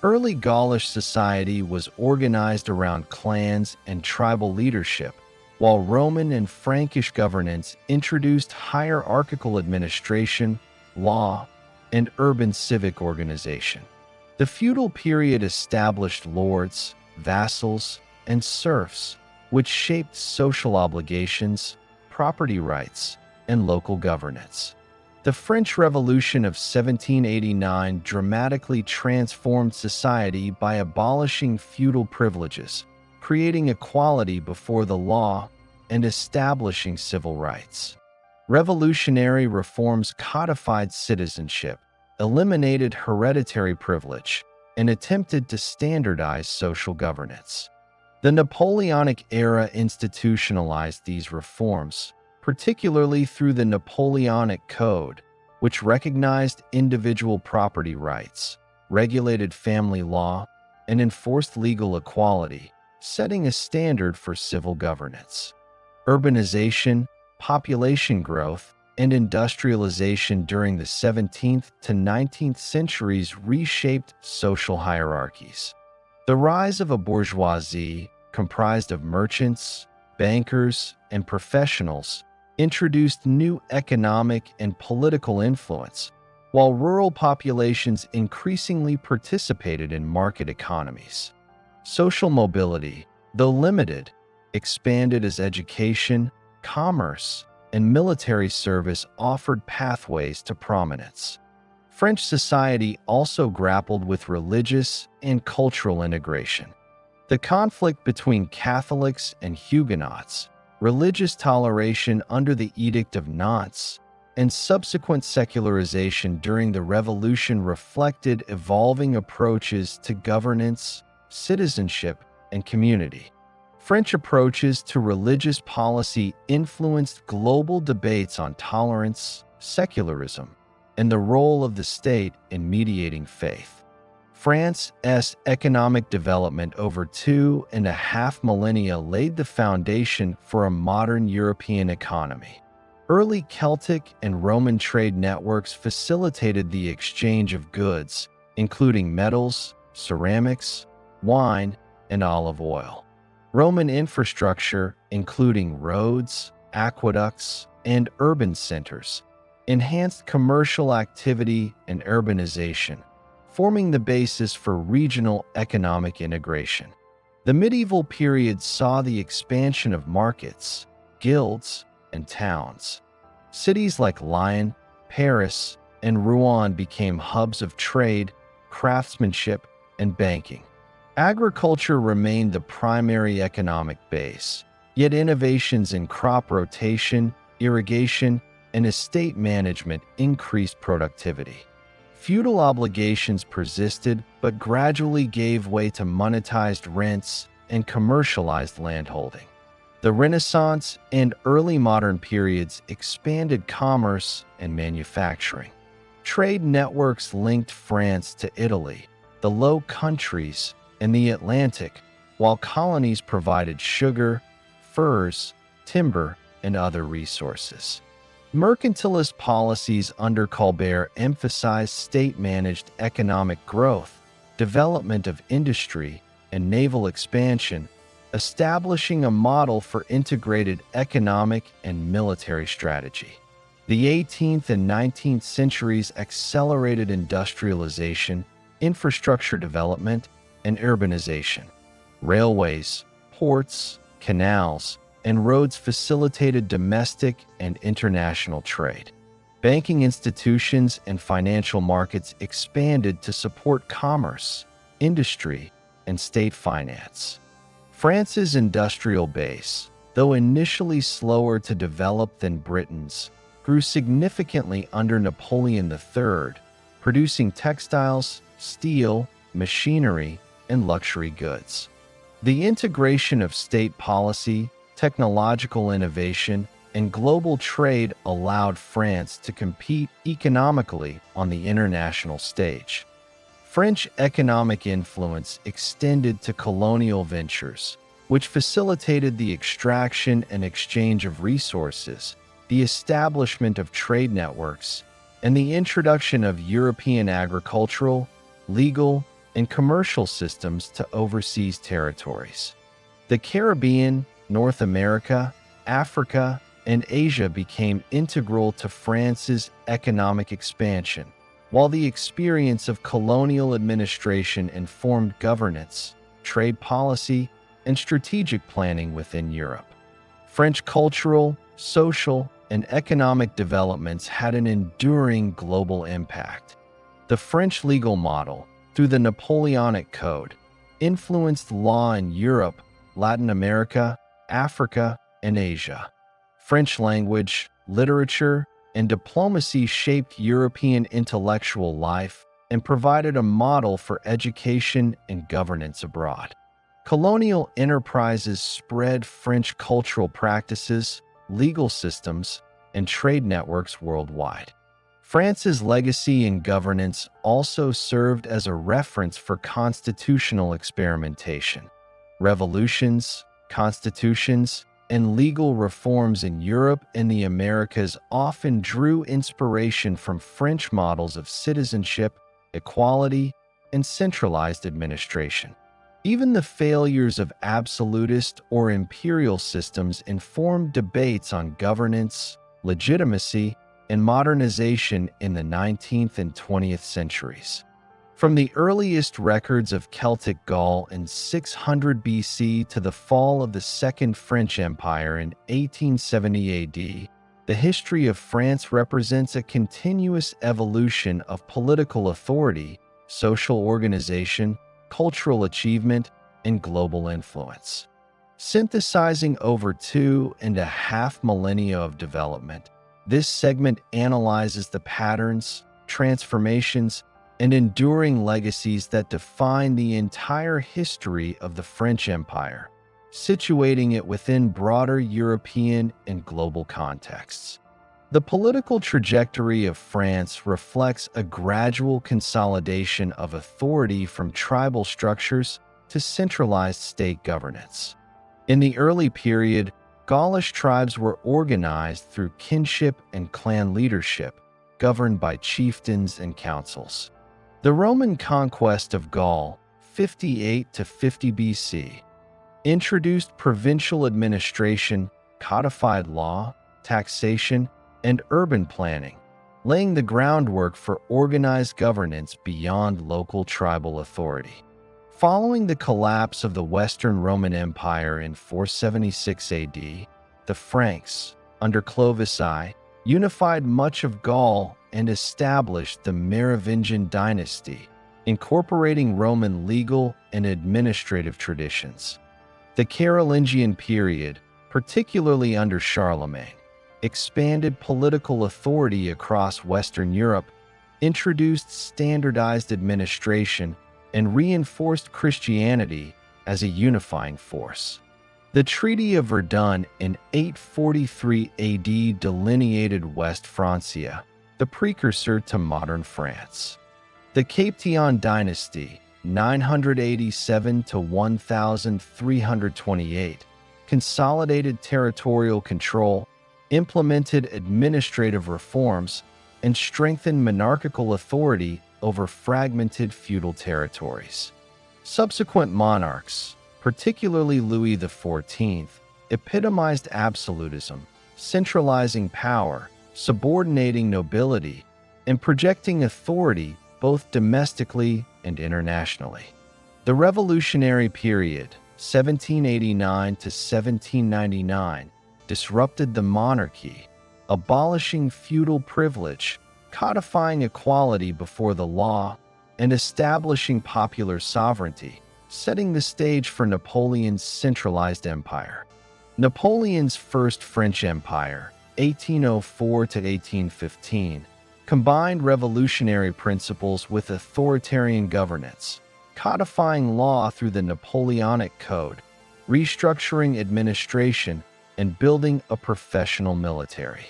Early Gaulish society was organized around clans and tribal leadership, while Roman and Frankish governance introduced hierarchical administration, law, and urban civic organization. The feudal period established lords, vassals, and serfs, which shaped social obligations, property rights, and local governance. The French Revolution of 1789 dramatically transformed society by abolishing feudal privileges, creating equality before the law, and establishing civil rights. Revolutionary reforms codified citizenship, eliminated hereditary privilege, and attempted to standardize social governance. The Napoleonic era institutionalized these reforms, particularly through the Napoleonic Code, which recognized individual property rights, regulated family law, and enforced legal equality, setting a standard for civil governance. Urbanization, population growth, and industrialization during the 17th to 19th centuries reshaped social hierarchies. The rise of a bourgeoisie, comprised of merchants, bankers, and professionals, introduced new economic and political influence, while rural populations increasingly participated in market economies. Social mobility, though limited, expanded as education, commerce, and military service offered pathways to prominence. French society also grappled with religious and cultural integration. The conflict between Catholics and Huguenots, religious toleration under the Edict of Nantes, and subsequent secularization during the Revolution reflected evolving approaches to governance, citizenship, and community. French approaches to religious policy influenced global debates on tolerance, secularism, and the role of the state in mediating faith. France's economic development over 2.5 millennia laid the foundation for a modern European economy. Early Celtic and Roman trade networks facilitated the exchange of goods, including metals, ceramics, wine, and olive oil. Roman infrastructure, including roads, aqueducts, and urban centers, enhanced commercial activity and urbanization, forming the basis for regional economic integration. The medieval period saw the expansion of markets, guilds, and towns. Cities like Lyon, Paris, and Rouen became hubs of trade, craftsmanship, and banking. Agriculture remained the primary economic base, yet innovations in crop rotation, irrigation, and estate management increased productivity. Feudal obligations persisted but gradually gave way to monetized rents and commercialized landholding. The Renaissance and early modern periods expanded commerce and manufacturing. Trade networks linked France to Italy, the Low Countries, and the Atlantic, while colonies provided sugar, furs, timber, and other resources. Mercantilist policies under Colbert emphasized state-managed economic growth, development of industry, and naval expansion, establishing a model for integrated economic and military strategy. The 18th and 19th centuries accelerated industrialization, infrastructure development, and urbanization. Railways, ports, canals, and roads facilitated domestic and international trade. Banking institutions and financial markets expanded to support commerce, industry, and state finance. France's industrial base, though initially slower to develop than Britain's, grew significantly under Napoleon III, producing textiles, steel, machinery, and luxury goods. The integration of state policy, technological innovation, and global trade allowed France to compete economically on the international stage. French economic influence extended to colonial ventures, which facilitated the extraction and exchange of resources, the establishment of trade networks, and the introduction of European agricultural, legal, and commercial systems to overseas territories. The Caribbean, North America, Africa, and Asia became integral to France's economic expansion, while the experience of colonial administration informed governance, trade policy, and strategic planning within Europe. French cultural, social, and economic developments had an enduring global impact. The French legal model, through the Napoleonic Code, influenced law in Europe, Latin America, Africa, and Asia. French language, literature, and diplomacy shaped European intellectual life and provided a model for education and governance abroad. Colonial enterprises spread French cultural practices, legal systems, and trade networks worldwide. France's legacy in governance also served as a reference for constitutional experimentation. Revolutions, constitutions, and legal reforms in Europe and the Americas often drew inspiration from French models of citizenship, equality, and centralized administration. Even the failures of absolutist or imperial systems informed debates on governance, legitimacy, and modernization in the 19th and 20th centuries. From the earliest records of Celtic Gaul in 600 BC to the fall of the Second French Empire in 1870 AD, the history of France represents a continuous evolution of political authority, social organization, cultural achievement, and global influence. Synthesizing over 2.5 millennia of development, this segment analyzes the patterns, transformations, and enduring legacies that define the entire history of the French Empire, situating it within broader European and global contexts. The political trajectory of France reflects a gradual consolidation of authority from tribal structures to centralized state governance. In the early period, Gaulish tribes were organized through kinship and clan leadership, governed by chieftains and councils. The Roman conquest of Gaul, 58 to 50 BC, introduced provincial administration, codified law, taxation, and urban planning, laying the groundwork for organized governance beyond local tribal authority. Following the collapse of the Western Roman Empire in 476 AD, the Franks, under Clovis I, unified much of Gaul and established the Merovingian dynasty, incorporating Roman legal and administrative traditions. The Carolingian period, particularly under Charlemagne, expanded political authority across Western Europe, introduced standardized administration, and reinforced Christianity as a unifying force. The Treaty of Verdun in 843 AD delineated West Francia, the precursor to modern France. The Capetian dynasty, 987 to 1328, consolidated territorial control, implemented administrative reforms, and strengthened monarchical authority over fragmented feudal territories. Subsequent monarchs, particularly Louis XIV, epitomized absolutism, centralizing power, subordinating nobility, and projecting authority both domestically and internationally. The Revolutionary period, 1789 to 1799, disrupted the monarchy, abolishing feudal privilege, codifying equality before the law, and establishing popular sovereignty, setting the stage for Napoleon's centralized empire. Napoleon's First French Empire, 1804 to 1815, combined revolutionary principles with authoritarian governance, codifying law through the Napoleonic Code, restructuring administration, and building a professional military.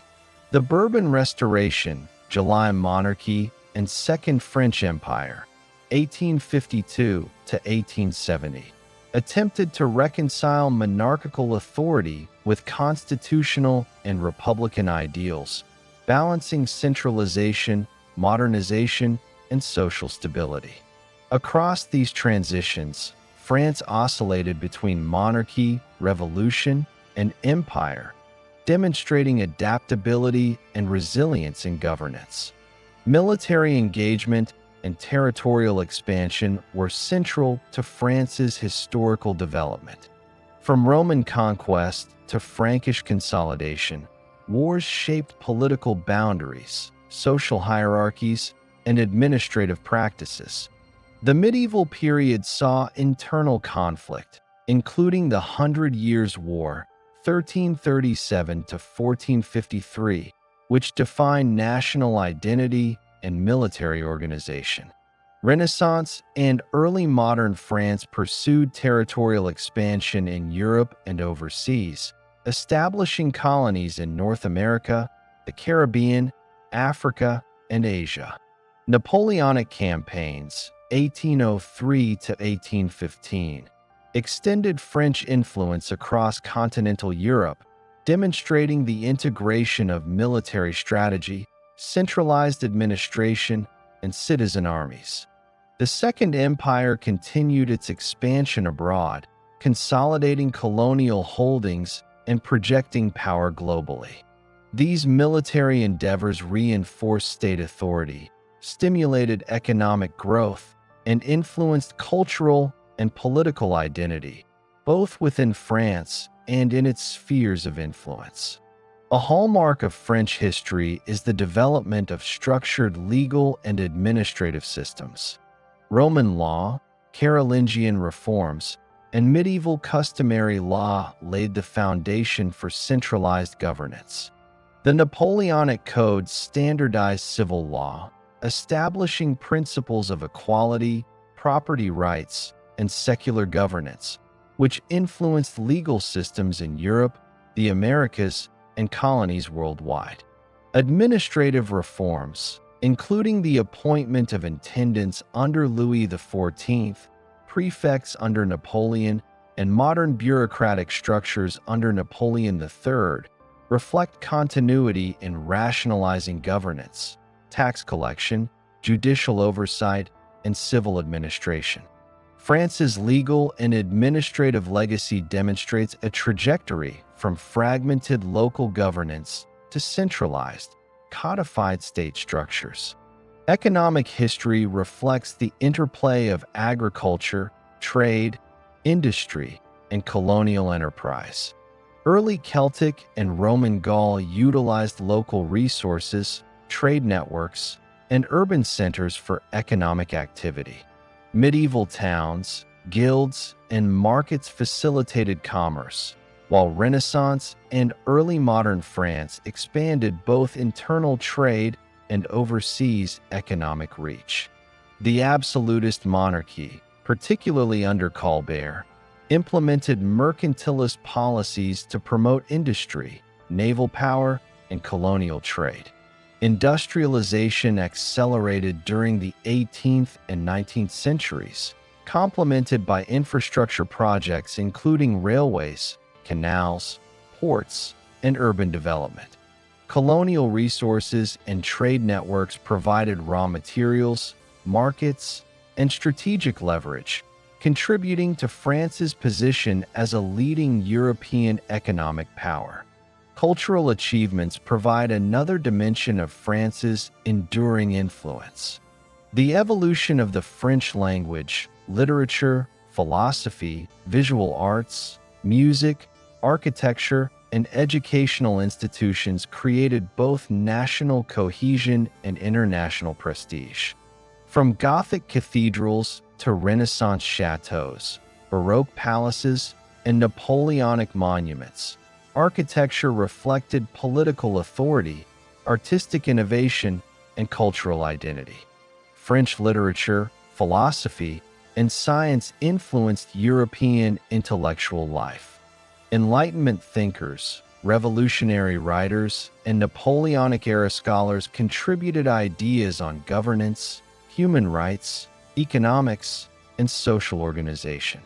The Bourbon Restoration, July Monarchy, and Second French Empire, 1852 to 1870, attempted to reconcile monarchical authority with constitutional and republican ideals, balancing centralization, modernization, and social stability. Across these transitions, France oscillated between monarchy, revolution, and empire, demonstrating adaptability and resilience in governance. Military engagement and territorial expansion were central to France's historical development. From Roman conquest to Frankish consolidation, wars shaped political boundaries, social hierarchies, and administrative practices. The medieval period saw internal conflict, including the Hundred Years' War, 1337 to 1453, which defined national identity and military organization. Renaissance and early modern France pursued territorial expansion in Europe and overseas, establishing colonies in North America, the Caribbean, Africa, and Asia. Napoleonic campaigns, 1803 to 1815, extended French influence across continental Europe, demonstrating the integration of military strategy, centralized administration, and citizen armies. The Second Empire continued its expansion abroad, consolidating colonial holdings and projecting power globally. These military endeavors reinforced state authority, stimulated economic growth, and influenced cultural and political identity, both within France and in its spheres of influence. A hallmark of French history is the development of structured legal and administrative systems. Roman law, Carolingian reforms, and medieval customary law laid the foundation for centralized governance. The Napoleonic Code standardized civil law, establishing principles of equality, property rights, and secular governance, which influenced legal systems in Europe, the Americas, and colonies worldwide. Administrative reforms, including the appointment of intendants under Louis XIV, prefects under Napoleon, and modern bureaucratic structures under Napoleon III, reflect continuity in rationalizing governance, tax collection, judicial oversight, and civil administration. France's legal and administrative legacy demonstrates a trajectory from fragmented local governance to centralized, codified state structures. Economic history reflects the interplay of agriculture, trade, industry, and colonial enterprise. Early Celtic and Roman Gaul utilized local resources, trade networks, and urban centers for economic activity. Medieval towns, guilds, and markets facilitated commerce, while Renaissance and early modern France expanded both internal trade and overseas economic reach. The absolutist monarchy, particularly under Colbert, implemented mercantilist policies to promote industry, naval power, and colonial trade. Industrialization accelerated during the 18th and 19th centuries, complemented by infrastructure projects including railways, canals, ports, and urban development. Colonial resources and trade networks provided raw materials, markets, and strategic leverage, contributing to France's position as a leading European economic power. Cultural achievements provide another dimension of France's enduring influence. The evolution of the French language, literature, philosophy, visual arts, music, architecture, and educational institutions created both national cohesion and international prestige. From Gothic cathedrals to Renaissance chateaus, Baroque palaces, and Napoleonic monuments, architecture reflected political authority, artistic innovation, and cultural identity. French literature, philosophy, and science influenced European intellectual life. Enlightenment thinkers, revolutionary writers, and Napoleonic-era scholars contributed ideas on governance, human rights, economics, and social organization.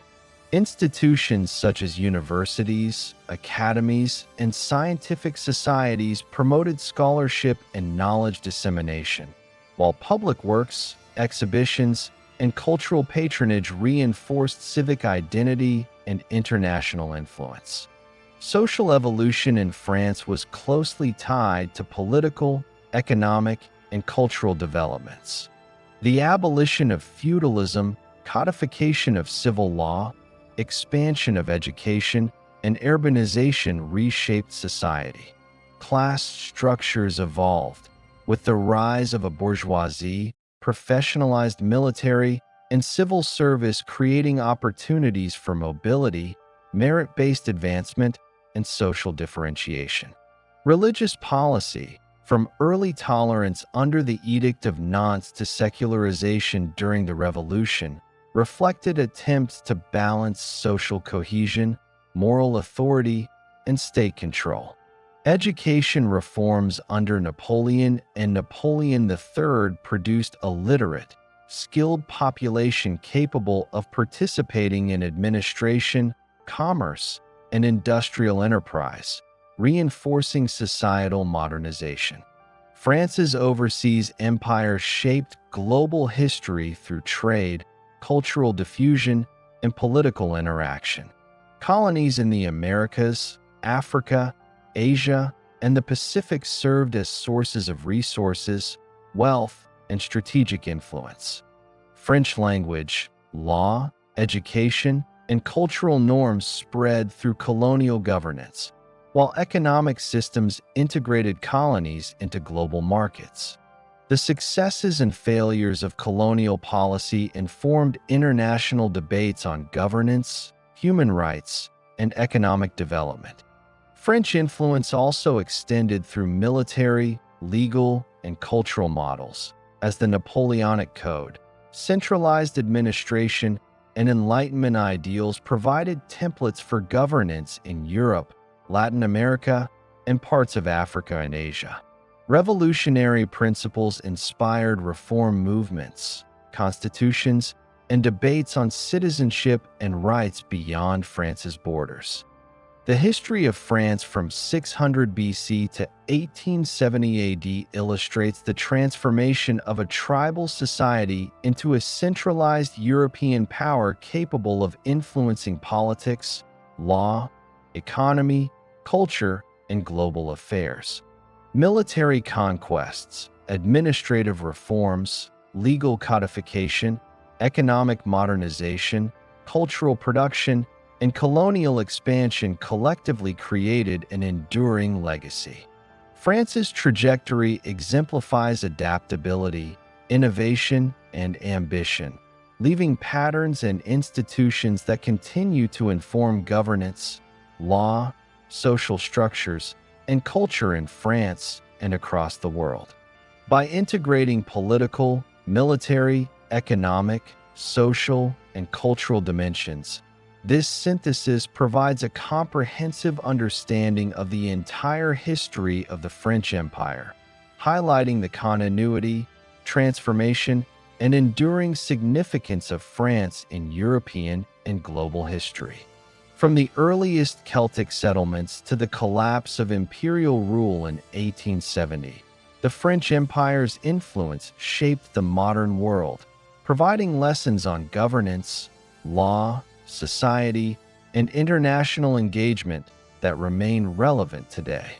Institutions such as universities, academies, and scientific societies promoted scholarship and knowledge dissemination, while public works, exhibitions, and cultural patronage reinforced civic identity and international influence. Social evolution in France was closely tied to political, economic, and cultural developments. The abolition of feudalism, codification of civil law, expansion of education, and urbanization reshaped society. Class structures evolved, with the rise of a bourgeoisie, professionalized military, and civil service creating opportunities for mobility, merit-based advancement, and social differentiation. Religious policy, from early tolerance under the Edict of Nantes to secularization during the Revolution, reflected attempts to balance social cohesion, moral authority, and state control. Education reforms under Napoleon and Napoleon III produced a literate, skilled population capable of participating in administration, commerce, and industrial enterprise, reinforcing societal modernization. France's overseas empire shaped global history through trade, cultural diffusion, and political interaction. Colonies in the Americas, Africa, Asia, and the Pacific served as sources of resources, wealth, and strategic influence. French language, law, education, and cultural norms spread through colonial governance, while economic systems integrated colonies into global markets. The successes and failures of colonial policy informed international debates on governance, human rights, and economic development. French influence also extended through military, legal, and cultural models, as the Napoleonic Code, centralized administration, and Enlightenment ideals provided templates for governance in Europe, Latin America, and parts of Africa and Asia. Revolutionary principles inspired reform movements, constitutions, and debates on citizenship and rights beyond France's borders. The history of France from 600 BC to 1870 AD illustrates the transformation of a tribal society into a centralized European power capable of influencing politics, law, economy, culture, and global affairs. Military conquests, administrative reforms, legal codification, economic modernization, cultural production, and colonial expansion collectively created an enduring legacy. France's trajectory exemplifies adaptability, innovation, and ambition, leaving patterns and institutions that continue to inform governance, law, social structures, and culture in France and across the world. By integrating political, military, economic, social, and cultural dimensions, this synthesis provides a comprehensive understanding of the entire history of the French Empire, highlighting the continuity, transformation, and enduring significance of France in European and global history. From the earliest Celtic settlements to the collapse of imperial rule in 1870, the French Empire's influence shaped the modern world, providing lessons on governance, law, society, and international engagement that remain relevant today.